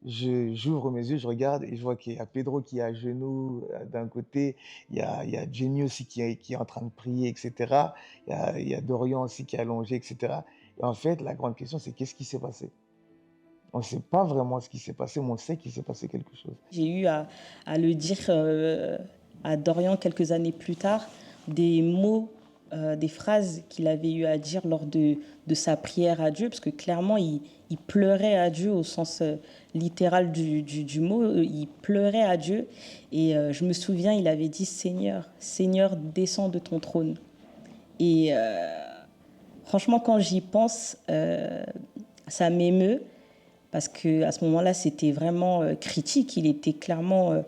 j'ouvre mes yeux, je regarde et je vois qu'il y a Pedro qui est à genoux d'un côté, il y a Jenny aussi qui est en train de prier, etc. Il y a Dorian aussi qui est allongé, etc. Et en fait, la grande question, c'est qu'est-ce qui s'est passé? On ne sait pas vraiment ce qui s'est passé, mais on sait qu'il s'est passé quelque chose. J'ai eu à le dire à Dorian quelques années plus tard, des mots, des phrases qu'il avait eu à dire lors de sa prière à Dieu, parce que clairement, il pleurait à Dieu au sens littéral du mot, il pleurait à Dieu. Et je me souviens, il avait dit, Seigneur, Seigneur, descends de ton trône. Et franchement, quand j'y pense, ça m'émeut. Parce qu'à ce moment-là, c'était vraiment critique. Il était clairement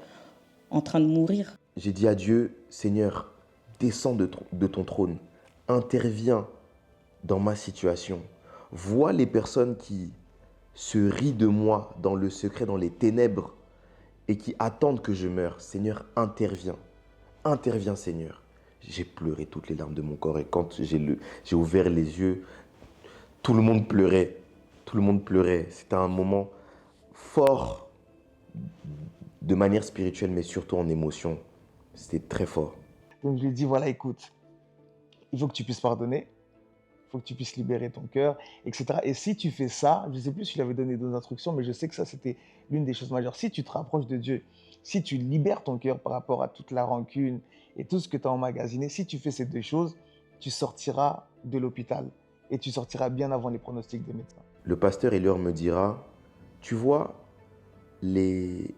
en train de mourir. J'ai dit à Dieu, Seigneur, descends de ton trône, interviens dans ma situation. Vois les personnes qui se rient de moi dans le secret, dans les ténèbres, et qui attendent que je meure. Seigneur, interviens. Interviens, Seigneur. J'ai pleuré toutes les larmes de mon corps et quand j'ai ouvert les yeux, tout le monde pleurait. Tout le monde pleurait. C'était un moment fort de manière spirituelle, mais surtout en émotion. C'était très fort. Donc je lui ai dit, voilà, écoute, il faut que tu puisses pardonner, il faut que tu puisses libérer ton cœur, etc. Et si tu fais ça, je ne sais plus si je lui avais donné d'autres instructions, mais je sais que ça, c'était l'une des choses majeures. Si tu te rapproches de Dieu, si tu libères ton cœur par rapport à toute la rancune et tout ce que tu as emmagasiné, si tu fais ces deux choses, tu sortiras de l'hôpital et tu sortiras bien avant les pronostics des médecins. Le pasteur Elior me dira, tu vois, les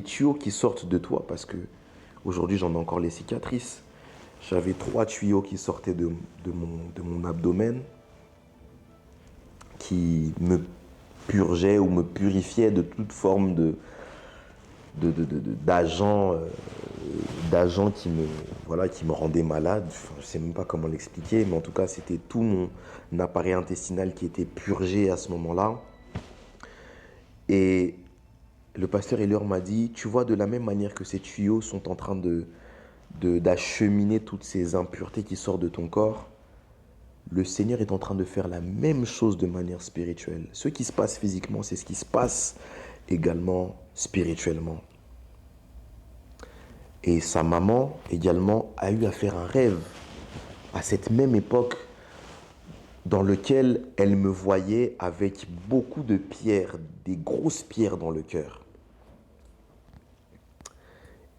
tuyaux qui sortent de toi, parce que aujourd'hui j'en ai encore les cicatrices. J'avais 3 tuyaux qui sortaient de mon abdomen, qui me purgeaient ou me purifiaient de toute forme d'agents qui me rendaient malade. Enfin, je ne sais même pas comment l'expliquer, mais en tout cas c'était tout mon appareil intestinal qui était purgé à ce moment-là. Et le pasteur Elior m'a dit, tu vois, de la même manière que ces tuyaux sont en train d'acheminer toutes ces impuretés qui sortent de ton corps, le Seigneur est en train de faire la même chose de manière spirituelle. Ce qui se passe physiquement, c'est ce qui se passe également spirituellement. Et sa maman également a eu à faire un rêve à cette même époque dans lequel elle me voyait avec beaucoup de pierres, des grosses pierres dans le cœur.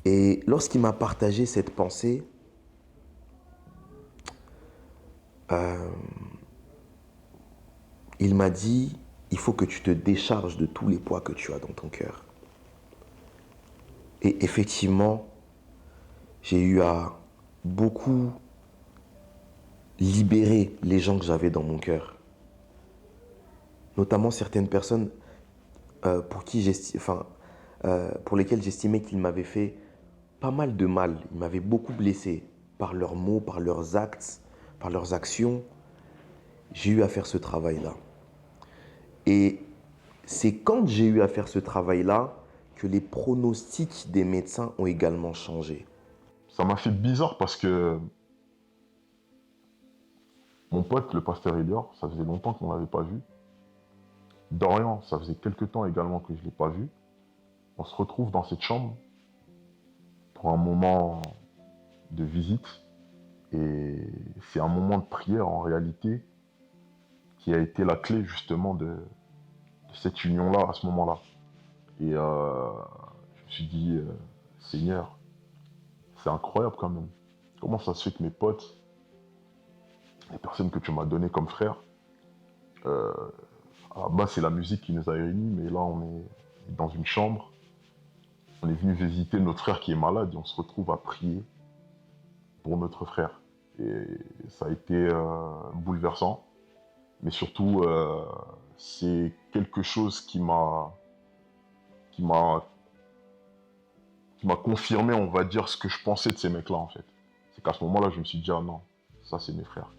Et lorsqu'il m'a partagé cette pensée, il m'a dit, il faut que tu te décharges de tous les poids que tu as dans ton cœur. Et effectivement, j'ai eu à beaucoup libérer les gens que j'avais dans mon cœur. Notamment certaines personnes pour lesquelles j'estimais qu'ils m'avaient fait pas mal de mal. Ils m'avaient beaucoup blessé par leurs mots, par leurs actes, par leurs actions. J'ai eu à faire ce travail-là. Et c'est quand j'ai eu à faire ce travail-là que les pronostics des médecins ont également changé. Ça m'a fait bizarre parce que mon pote, le pasteur Elior, ça faisait longtemps qu'on ne l'avait pas vu. Dorian, ça faisait quelques temps également que je ne l'ai pas vu. on se retrouve dans cette chambre pour un moment de visite. Et c'est un moment de prière en réalité qui a été la clé justement de cette union-là à ce moment-là. Et je me suis dit, Seigneur, c'est incroyable quand même. Comment ça se fait que mes potes, les personnes que tu m'as données comme frères, à la base c'est la musique qui nous a réunis, mais là on est dans une chambre, on est venu visiter notre frère qui est malade et on se retrouve à prier pour notre frère. Et ça a été bouleversant, mais surtout c'est quelque chose qui m'a confirmé, on va dire, ce que je pensais de ces mecs-là en fait. C'est qu'à ce moment-là, je me suis dit, ah non, ça c'est mes frères.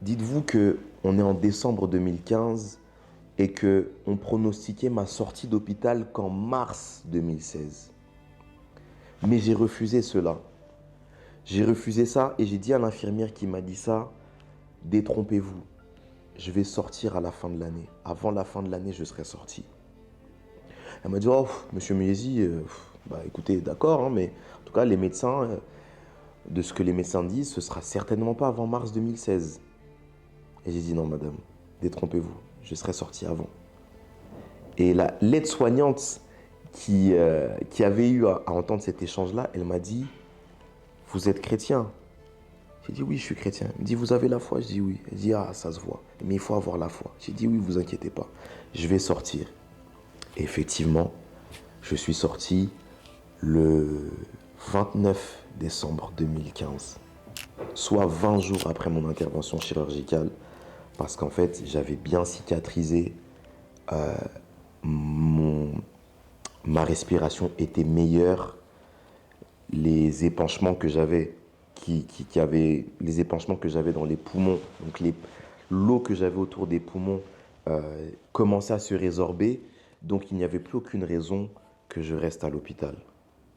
Dites-vous qu'on est en décembre 2015 et qu'on pronostiquait ma sortie d'hôpital qu'en mars 2016. Mais j'ai refusé cela. J'ai refusé ça et j'ai dit à l'infirmière qui m'a dit ça, détrompez-vous, je vais sortir à la fin de l'année. Avant la fin de l'année, je serai sorti. Elle m'a dit, oh, monsieur Miesi, bah écoutez, d'accord, hein, mais en tout cas, les médecins, de ce que les médecins disent, ce sera certainement pas avant mars 2016. Et j'ai dit non, madame, détrompez-vous, je serai sorti avant. Et la l'aide-soignante qui avait eu à entendre cet échange-là, elle m'a dit, vous êtes chrétien? J'ai dit oui, je suis chrétien. Elle me dit, vous avez la foi? Je dis oui. Elle dit, ah, ça se voit, mais il faut avoir la foi. J'ai dit oui, vous inquiétez pas, je vais sortir. Et effectivement, je suis sorti le 29 décembre 2015, soit 20 jours après mon intervention chirurgicale, parce qu'en fait, j'avais bien cicatrisé, ma respiration était meilleure, les épanchements que j'avais, les épanchements que j'avais dans les poumons, donc l'eau que j'avais autour des poumons commençait à se résorber, donc il n'y avait plus aucune raison que je reste à l'hôpital.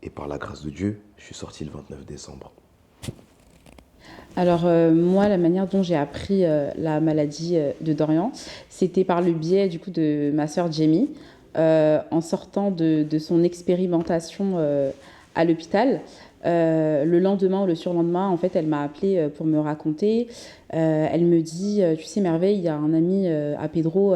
Et par la grâce de Dieu, je suis sorti le 29 décembre. Alors moi, la manière dont j'ai appris la maladie de Dorian, c'était par le biais du coup de ma sœur Jamie, en sortant de son expérimentation à l'hôpital. Le lendemain ou le surlendemain, en fait, elle m'a appelée pour me raconter. Elle me dit, tu sais Merveille, il y a un ami à Pedro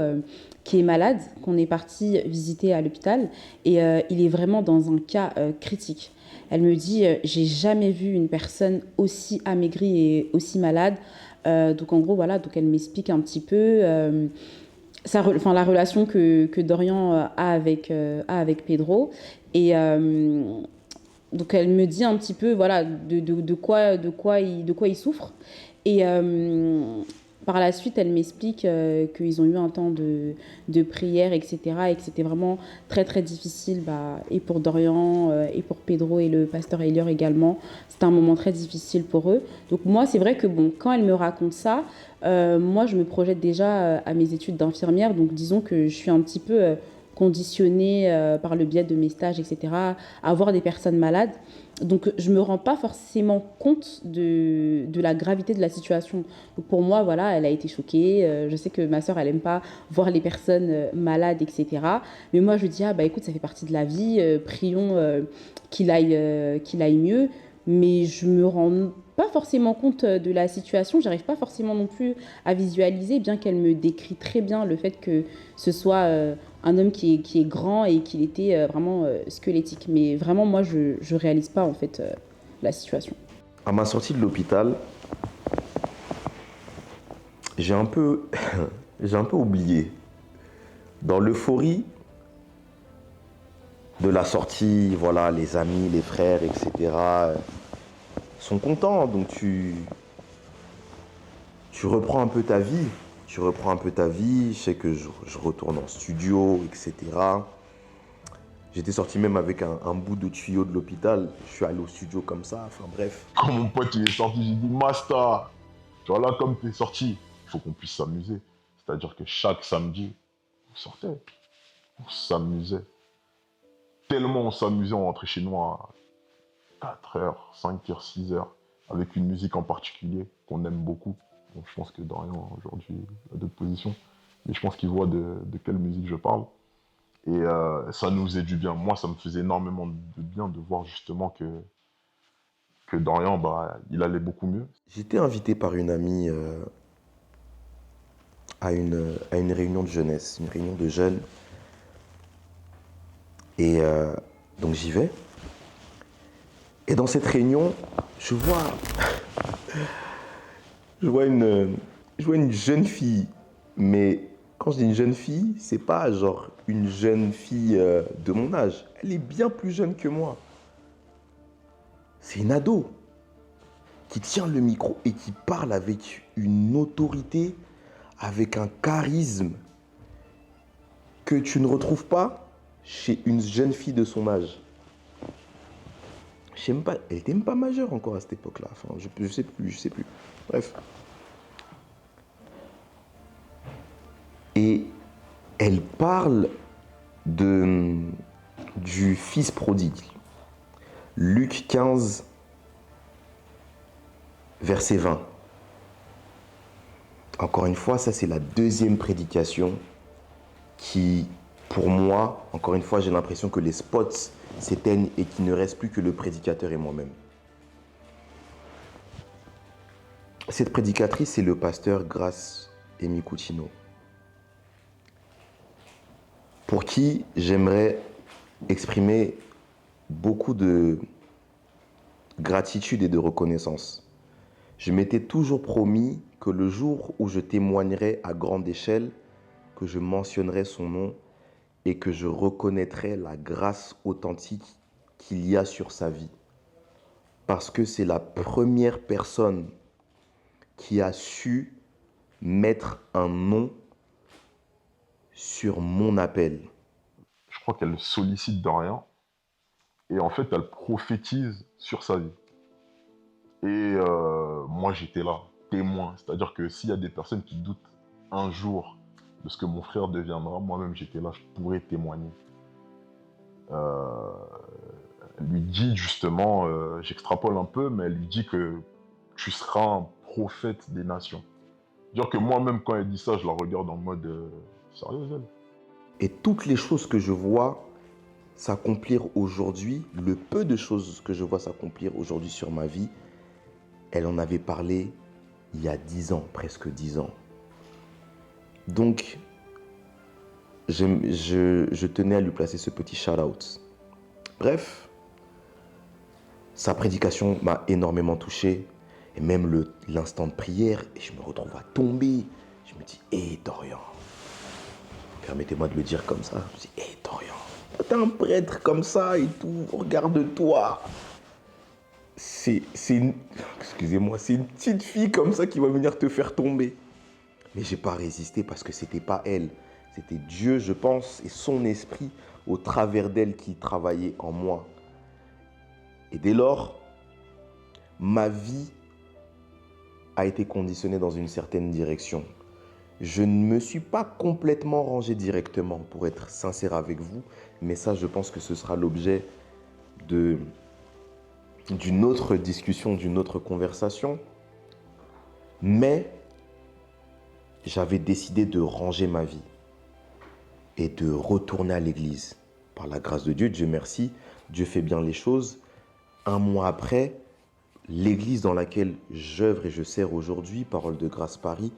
qui est malade, qu'on est parti visiter à l'hôpital, et il est vraiment dans un cas critique. Elle me dit, j'ai jamais vu une personne aussi amaigrie et aussi malade. Donc en gros, voilà, donc elle m'explique un petit peu la relation que Dorian a avec Pedro. Et donc elle me dit un petit peu voilà, de quoi il souffre. Et par la suite, elle m'explique qu'ils ont eu un temps de prière, etc. Et que c'était vraiment très, très difficile, et pour Dorian, et pour Pedro et le pasteur Elior également. C'était un moment très difficile pour eux. Donc moi, c'est vrai que quand elle me raconte ça, moi, je me projette déjà à mes études d'infirmière. Donc disons que je suis un petit peu conditionnée par le biais de mes stages, etc., à voir des personnes malades. Donc, je ne me rends pas forcément compte de la gravité de la situation. Donc, pour moi, voilà, elle a été choquée. Je sais que ma sœur, elle n'aime pas voir les personnes malades, etc. Mais moi, je dis, écoute, ça fait partie de la vie. Prions qu'il aille mieux. Mais je ne me rends pas forcément compte de la situation. Je n'arrive pas forcément non plus à visualiser, bien qu'elle me décrit très bien le fait que ce soit un homme qui est grand et qu'il était vraiment squelettique. Mais vraiment, moi, je ne réalise pas, en fait, la situation. À ma sortie de l'hôpital, j'ai un peu oublié. Dans l'euphorie de la sortie, voilà, les amis, les frères, etc., sont contents. Donc tu reprends un peu ta vie. Je sais que je retourne en studio, etc. J'étais sorti même avec un bout de tuyau de l'hôpital. Je suis allé au studio comme ça, enfin bref. Quand mon pote il est sorti, j'ai dit Master, tu vois là comme t'es sorti, il faut qu'on puisse s'amuser. C'est-à-dire que chaque samedi, on sortait, on s'amusait. Tellement on s'amusait, on rentrait chez nous à 4h, 5h, 6h, avec une musique en particulier qu'on aime beaucoup. Bon, je pense que Dorian aujourd'hui a d'autres positions, mais je pense qu'il voit de quelle musique je parle. Et ça nous faisait du bien. Moi, ça me faisait énormément de bien de voir justement que Dorian, bah, il allait beaucoup mieux. J'étais invité par une amie à une réunion de jeunesse, une réunion de jeunes. Et donc j'y vais. Et dans cette réunion, je vois, je vois une jeune fille. Mais quand je dis une jeune fille, c'est pas genre une jeune fille de mon âge. Elle est bien plus jeune que moi. C'est une ado qui tient le micro et qui parle avec une autorité, avec un charisme que tu ne retrouves pas chez une jeune fille de son âge. Je sais même pas, elle était même pas majeure encore à cette époque-là. Enfin, je sais plus. Bref. Et elle parle du fils prodigue. Luc 15, verset 20. Encore une fois, ça c'est la deuxième prédication qui, pour moi, encore une fois, j'ai l'impression que les spots s'éteignent et qu'il ne reste plus que le prédicateur et moi-même. Cette prédicatrice, c'est le pasteur Grace Amy Coutinho, pour qui j'aimerais exprimer beaucoup de gratitude et de reconnaissance. Je m'étais toujours promis que le jour où je témoignerais à grande échelle, que je mentionnerais son nom et que je reconnaîtrais la grâce authentique qu'il y a sur sa vie. Parce que c'est la première personne qui a su mettre un nom sur mon appel. Je crois qu'elle sollicite Dorian et en fait, elle prophétise sur sa vie. Et moi, j'étais là, témoin. C'est-à-dire que s'il y a des personnes qui doutent un jour de ce que mon frère deviendra, moi-même, j'étais là, je pourrais témoigner. Elle lui dit justement, j'extrapole un peu, mais elle lui dit que tu seras un prophète des nations. C'est-à-dire que moi-même, quand elle dit ça, je la regarde en mode sérieuse, elle. Et toutes les choses que je vois s'accomplir aujourd'hui, le peu de choses que je vois s'accomplir aujourd'hui sur ma vie, elle en avait parlé il y a 10 ans, presque 10 ans. Donc, je tenais à lui placer ce petit shout-out. Bref, sa prédication m'a énormément touché. Et même l'instant de prière, et je me retrouve à tomber. Je me dis, hé Dorian, permettez-moi de le dire comme ça. Je me dis, hé Dorian, t'es un prêtre comme ça et tout, regarde-toi. Excusez-moi, c'est une petite fille comme ça qui va venir te faire tomber. Mais j'ai pas résisté parce que c'était pas elle. C'était Dieu, je pense, et son esprit au travers d'elle qui travaillait en moi. Et dès lors, ma vie a été conditionnée dans une certaine direction. Je ne me suis pas complètement rangé directement, pour être sincère avec vous, mais ça, je pense que ce sera l'objet d'une autre discussion, d'une autre conversation. Mais j'avais décidé de ranger ma vie et de retourner à l'église. Par la grâce de Dieu, Dieu merci, Dieu fait bien les choses. Un mois après, l'église dans laquelle j'œuvre et je sers aujourd'hui, Parole de Grâce Paris,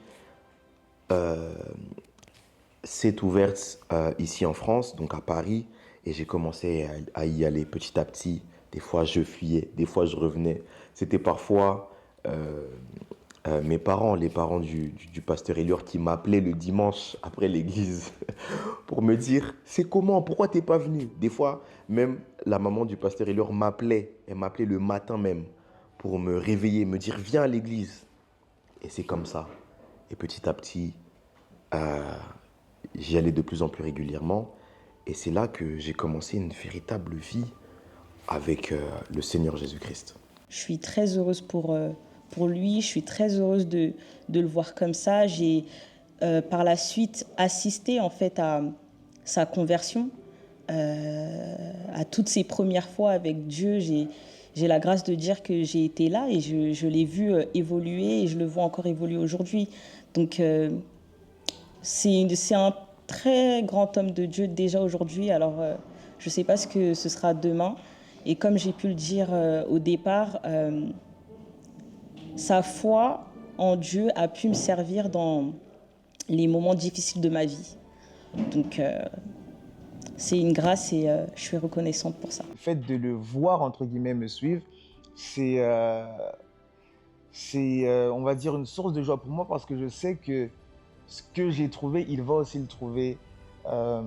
s'est ouverte ici en France, donc à Paris, et j'ai commencé à y aller petit à petit. Des fois, je fuyais, des fois, je revenais. C'était parfois mes parents, les parents du pasteur Elior, qui m'appelaient le dimanche après l'église pour me dire « C'est comment? Pourquoi t'es pas venu ?» Des fois, même la maman du pasteur Elior m'appelait. Elle m'appelait le matin même pour me réveiller, me dire « Viens à l'église ». Et c'est comme ça. Et petit à petit, j'y allais de plus en plus régulièrement. Et c'est là que j'ai commencé une véritable vie avec le Seigneur Jésus-Christ. Je suis très heureuse pour lui, je suis très heureuse de le voir comme ça. J'ai par la suite assisté en fait à sa conversion, à toutes ses premières fois avec Dieu. J'ai la grâce de dire que j'ai été là et je l'ai vu évoluer et je le vois encore évoluer aujourd'hui. Donc c'est un très grand homme de Dieu déjà aujourd'hui, alors je ne sais pas ce que ce sera demain. Et comme j'ai pu le dire au départ, sa foi en Dieu a pu me servir dans les moments difficiles de ma vie. Donc c'est une grâce et je suis reconnaissante pour ça. Le fait de le voir, entre guillemets, me suivre, c'est, on va dire, une source de joie pour moi parce que je sais que ce que j'ai trouvé, il va aussi le trouver euh,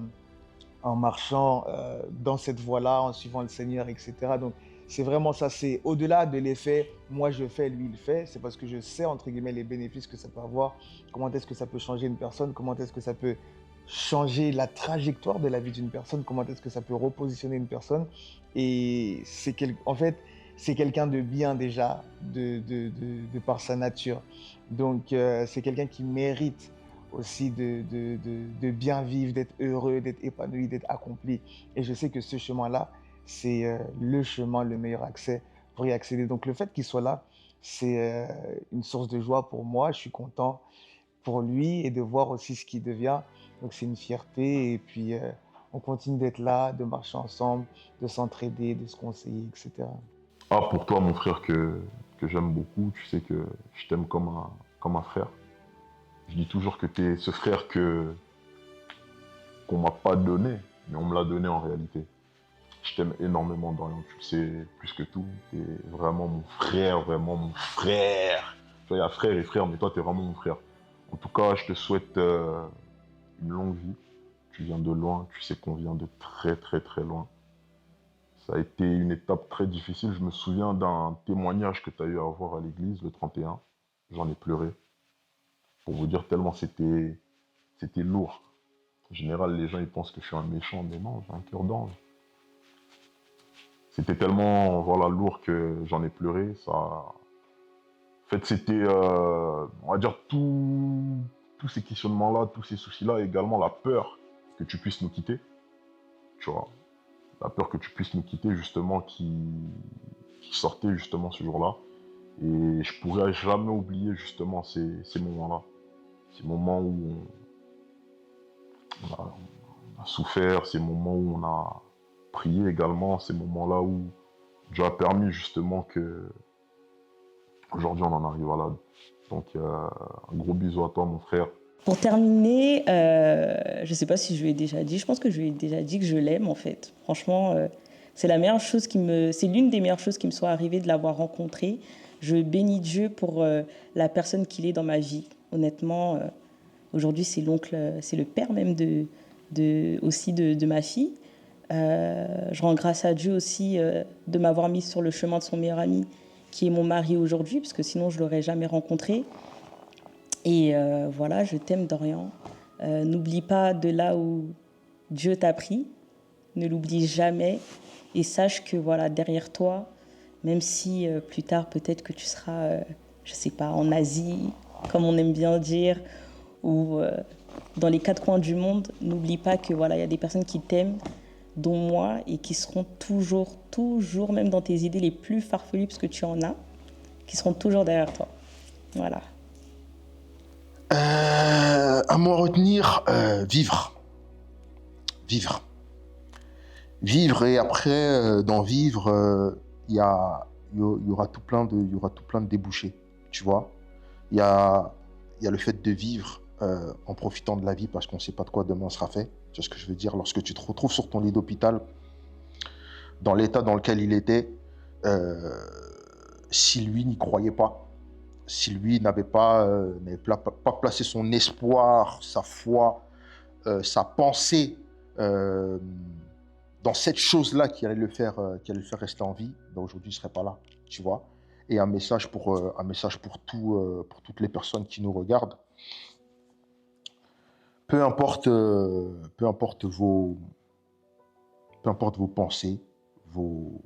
en marchant dans cette voie-là, en suivant le Seigneur, etc. Donc, c'est vraiment ça. C'est au-delà de l'effet, moi je fais, lui il fait. C'est parce que je sais, entre guillemets, les bénéfices que ça peut avoir, comment est-ce que ça peut changer une personne, comment est-ce que ça peut changer la trajectoire de la vie d'une personne, comment est-ce que ça peut repositionner une personne. Et en fait, c'est quelqu'un de bien déjà, de par sa nature. Donc, c'est quelqu'un qui mérite aussi de bien vivre, d'être heureux, d'être épanoui, d'être accompli. Et je sais que ce chemin-là, c'est le chemin, le meilleur accès pour y accéder. Donc le fait qu'il soit là, c'est une source de joie pour moi. Je suis content pour lui et de voir aussi ce qu'il devient. Donc c'est une fierté. Et puis on continue d'être là, de marcher ensemble, de s'entraider, de se conseiller, etc. Ah, pour toi, mon frère que j'aime beaucoup, tu sais que je t'aime comme un frère. Je dis toujours que tu es ce frère qu'on m'a pas donné, mais on me l'a donné en réalité. Je t'aime énormément, Dorian, tu le sais plus que tout. Tu es vraiment mon frère, vraiment mon frère. Tu vois, il y a frère et frère, mais toi, tu es vraiment mon frère. En tout cas, je te souhaite une longue vie. Tu viens de loin, tu sais qu'on vient de très très très loin. Ça a été une étape très difficile. Je me souviens d'un témoignage que tu as eu à avoir à l'église, le 31. J'en ai pleuré. Pour vous dire tellement c'était lourd. En général, les gens ils pensent que je suis un méchant, mais non, j'ai un cœur d'ange. C'était tellement voilà, lourd que j'en ai pleuré. Ça... En fait, c'était, on va dire, tous ces questionnements-là, tous ces soucis-là, et également la peur que tu puisses nous quitter. Tu vois, la peur que tu puisses nous quitter, justement, qui sortait justement ce jour-là. Et je pourrais jamais oublier justement ces moments-là. Ces moments où on a souffert, ces moments où on a prié également, ces moments-là où Dieu a permis justement que aujourd'hui on en arrive là. Donc un gros bisou à toi mon frère. Pour terminer, je ne sais pas si je lui ai déjà dit, je pense que je lui ai déjà dit que je l'aime en fait. Franchement, c'est la meilleure chose c'est l'une des meilleures choses qui me soit arrivée de l'avoir rencontré. Je bénis Dieu pour la personne qu'il est dans ma vie. Honnêtement, aujourd'hui c'est l'oncle, c'est le père même aussi de ma fille. Je rends grâce à Dieu aussi de m'avoir mise sur le chemin de son meilleur ami, qui est mon mari aujourd'hui, parce que sinon je ne l'aurais jamais rencontré. Et voilà, je t'aime Dorian. N'oublie pas de là où Dieu t'a pris. Ne l'oublie jamais. Et sache que voilà, derrière toi, même si plus tard peut-être que tu seras, je sais pas, en Asie, comme on aime bien dire, ou dans les quatre coins du monde, n'oublie pas que voilà, il y a des personnes qui t'aiment, dont moi, et qui seront toujours, même dans tes idées les plus farfelues, parce que tu en as, qui seront toujours derrière toi. Voilà. Un mot à retenir, vivre. Vivre. Vivre, et après, dans vivre, il y aura tout plein de débouchés, tu vois. Il y a le fait de vivre en profitant de la vie parce qu'on ne sait pas de quoi demain sera fait. C'est ce que je veux dire. Lorsque tu te retrouves sur ton lit d'hôpital, dans l'état dans lequel il était, si lui n'y croyait pas, si lui n'avait pas placé son espoir, sa foi, sa pensée dans cette chose-là qui allait le faire rester en vie, ben aujourd'hui il ne serait pas là, tu vois. Et un message pour toutes les personnes qui nous regardent. Peu importe vos pensées, vos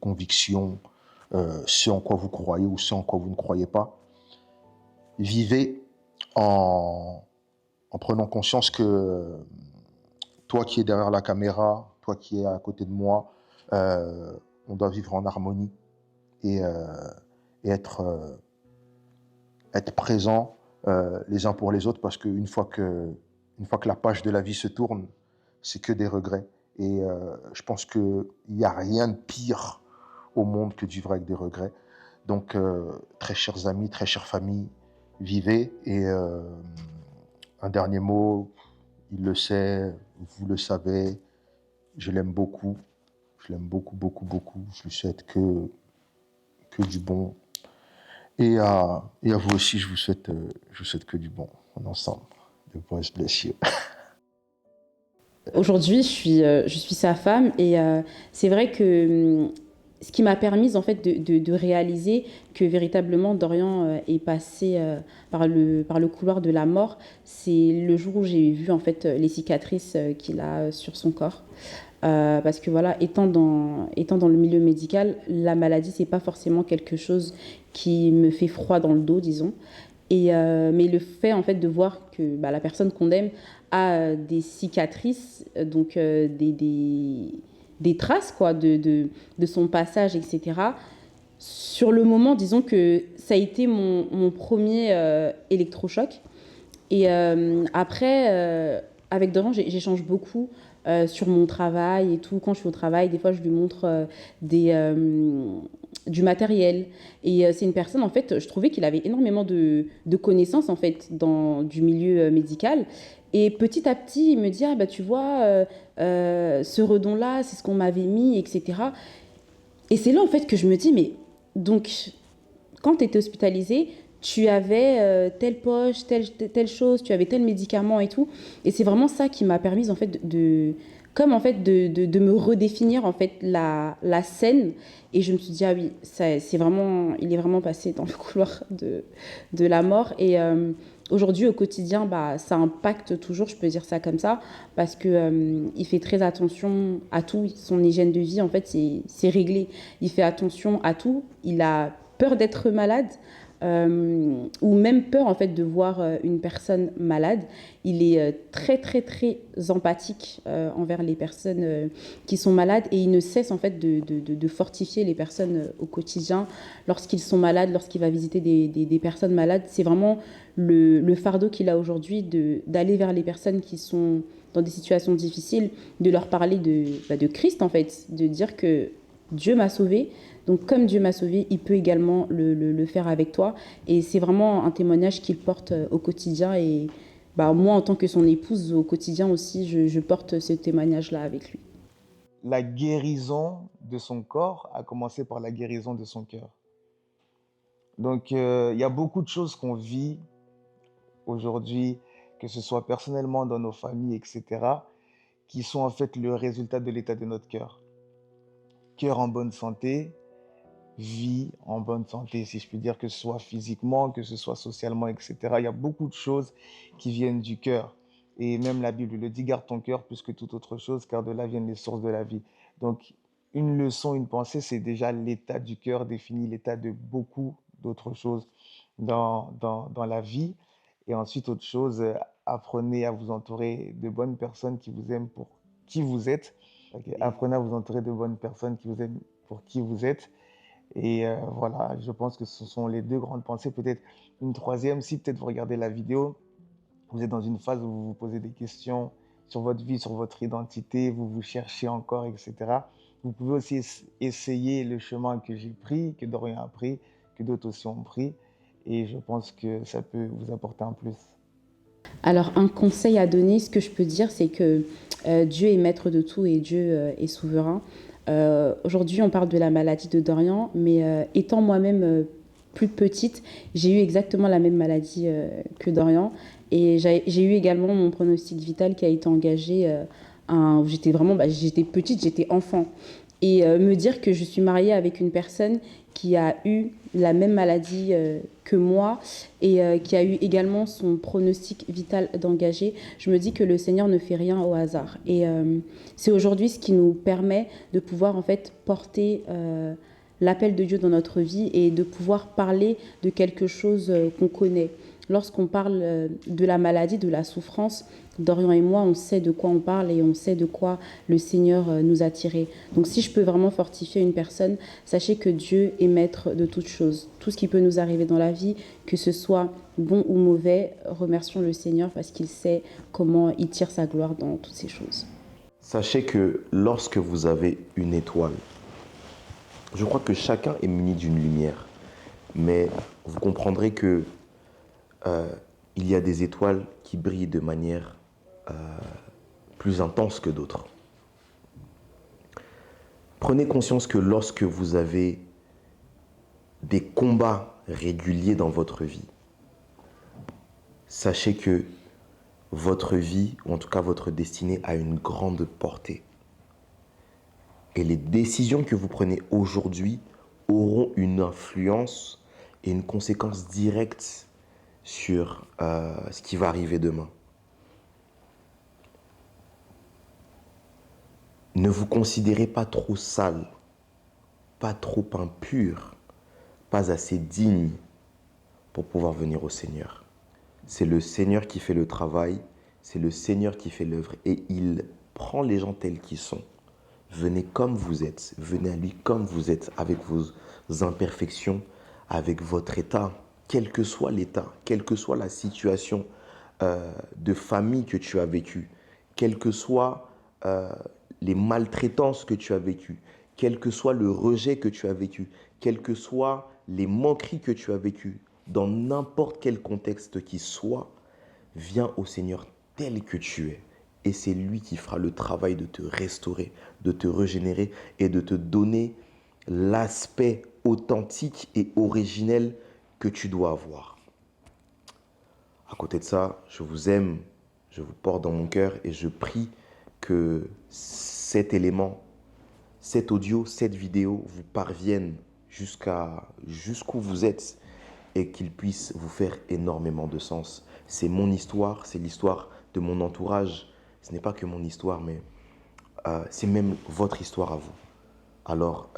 convictions, ce en quoi vous croyez ou ce en quoi vous ne croyez pas, vivez en prenant conscience que toi qui es derrière la caméra, toi qui es à côté de moi, on doit vivre en harmonie et être présent les uns pour les autres, parce qu'une fois que une fois que la page de la vie se tourne, c'est que des regrets. Et je pense qu'il n'y a rien de pire au monde que de vivre avec des regrets. Donc, très chers amis, très chère famille, vivez. Et un dernier mot, il le sait, vous le savez, je l'aime beaucoup. Je l'aime beaucoup, beaucoup, beaucoup. Je lui souhaite que du bon. Et à vous aussi, je vous souhaite que du bon. On est ensemble. The voice bless you. Aujourd'hui, je suis sa femme et c'est vrai que ce qui m'a permis en fait de réaliser que véritablement Dorian est passé par le couloir de la mort, c'est le jour où j'ai vu en fait les cicatrices qu'il a sur son corps. Parce que voilà, étant dans le milieu médical, la maladie, c'est pas forcément quelque chose qui me fait froid dans le dos, disons. Mais le fait en fait de voir que la personne qu'on aime a des cicatrices, donc des traces quoi, de son passage, etc. Sur le moment, disons que ça a été mon premier électrochoc. Et après, avec Dorian, j'échange beaucoup sur mon travail et tout. Quand je suis au travail, des fois, je lui montre du matériel. Et c'est une personne, en fait, je trouvais qu'il avait énormément de connaissances, en fait, du milieu médical. Et petit à petit, il me dit, ah bah tu vois, ce redon-là, c'est ce qu'on m'avait mis, etc. Et c'est là, en fait, que je me dis, mais donc, quand tu étais hospitalisé, tu avais telle poche, telle chose, tu avais tel médicament et tout. Et c'est vraiment ça qui m'a permis, en fait, comme en fait de me redéfinir en fait la scène. Et je me suis dit, ah oui, c'est vraiment, il est vraiment passé dans le couloir de la mort. Et aujourd'hui, au quotidien, ça impacte toujours, je peux dire ça comme ça, parce que il fait très attention à tout. Son hygiène de vie, en fait, c'est réglé. Il fait attention à tout. Il a peur d'être malade. Ou même peur en fait de voir une personne malade. Il est très très très empathique envers les personnes qui sont malades et il ne cesse en fait de fortifier les personnes au quotidien lorsqu'ils sont malades, lorsqu'il va visiter des personnes malades. C'est vraiment le fardeau qu'il a aujourd'hui d'aller vers les personnes qui sont dans des situations difficiles, de leur parler de Christ en fait, de dire que Dieu m'a sauvé. Donc, comme Dieu m'a sauvé, il peut également le faire avec toi. Et c'est vraiment un témoignage qu'il porte au quotidien. Et moi, en tant que son épouse, au quotidien aussi, je porte ce témoignage-là avec lui. La guérison de son corps a commencé par la guérison de son cœur. Donc, il y a beaucoup de choses qu'on vit aujourd'hui, que ce soit personnellement dans nos familles, etc., qui sont en fait le résultat de l'état de notre cœur. Cœur en bonne santé, vie en bonne santé, si je puis dire, que ce soit physiquement, que ce soit socialement, etc. Il y a beaucoup de choses qui viennent du cœur. Et même la Bible le dit, garde ton cœur plus que toute autre chose, car de là viennent les sources de la vie. Donc, une leçon, une pensée, c'est déjà l'état du cœur définit l'état de beaucoup d'autres choses dans la vie. Et ensuite, autre chose, apprenez à vous entourer de bonnes personnes qui vous aiment pour qui vous êtes. Okay. Apprenez à vous entourer de bonnes personnes qui vous aiment pour qui vous êtes. Et voilà, je pense que ce sont les deux grandes pensées. Peut-être une troisième, si peut-être vous regardez la vidéo, vous êtes dans une phase où vous vous posez des questions sur votre vie, sur votre identité, vous vous cherchez encore, etc. Vous pouvez aussi essayer le chemin que j'ai pris, que Dorian a pris, que d'autres aussi ont pris. Et je pense que ça peut vous apporter un plus. Alors, un conseil à donner, ce que je peux dire, c'est que Dieu est maître de tout et Dieu est souverain. Aujourd'hui, on parle de la maladie de Dorian, mais étant moi-même plus petite, j'ai eu exactement la même maladie que Dorian. Et j'ai eu également mon pronostic vital qui a été engagé. J'étais petite, j'étais enfant. Et me dire que je suis mariée avec une personne qui a eu la même maladie que moi et qui a eu également son pronostic vital d'engagé, je me dis que le Seigneur ne fait rien au hasard. Et c'est aujourd'hui ce qui nous permet de pouvoir en fait porter l'appel de Dieu dans notre vie et de pouvoir parler de quelque chose qu'on connaît. Lorsqu'on parle de la maladie, de la souffrance, Dorian et moi, on sait de quoi on parle et on sait de quoi le Seigneur nous a tirés. Donc si je peux vraiment fortifier une personne, sachez que Dieu est maître de toutes choses. Tout ce qui peut nous arriver dans la vie, que ce soit bon ou mauvais, remercions le Seigneur parce qu'il sait comment il tire sa gloire dans toutes ces choses. Sachez que lorsque vous avez une étoile, je crois que chacun est muni d'une lumière, mais vous comprendrez que il y a des étoiles qui brillent de manière plus intense que d'autres. Prenez conscience que lorsque vous avez des combats réguliers dans votre vie, sachez que votre vie, ou en tout cas votre destinée, a une grande portée. Et les décisions que vous prenez aujourd'hui auront une influence et une conséquence directe sur ce qui va arriver demain. Ne vous considérez pas trop sale, pas trop impur, pas assez digne pour pouvoir venir au Seigneur. C'est le Seigneur qui fait le travail, c'est le Seigneur qui fait l'œuvre et il prend les gens tels qu'ils sont. Venez comme vous êtes, venez à lui comme vous êtes, avec vos imperfections, avec votre état, quel que soit l'état, quelle que soit la situation de famille que tu as vécue, quelles que soient les maltraitances que tu as vécues, quel que soit le rejet que tu as vécu, quels que soient les moqueries que tu as vécues, dans n'importe quel contexte qui soit, viens au Seigneur tel que tu es. Et c'est lui qui fera le travail de te restaurer, de te régénérer et de te donner l'aspect authentique et originel que tu dois avoir. À côté de ça, je vous aime, je vous porte dans mon cœur et je prie que cet élément, cet audio, cette vidéo vous parvienne jusqu'où vous êtes et qu'il puisse vous faire énormément de sens. C'est mon histoire, c'est l'histoire de mon entourage. Ce n'est pas que mon histoire, mais c'est même votre histoire à vous. Alors,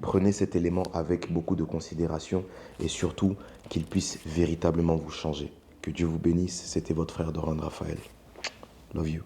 prenez cet élément avec beaucoup de considération et surtout qu'il puisse véritablement vous changer. Que Dieu vous bénisse. C'était votre frère Doran Raphaël. Love you.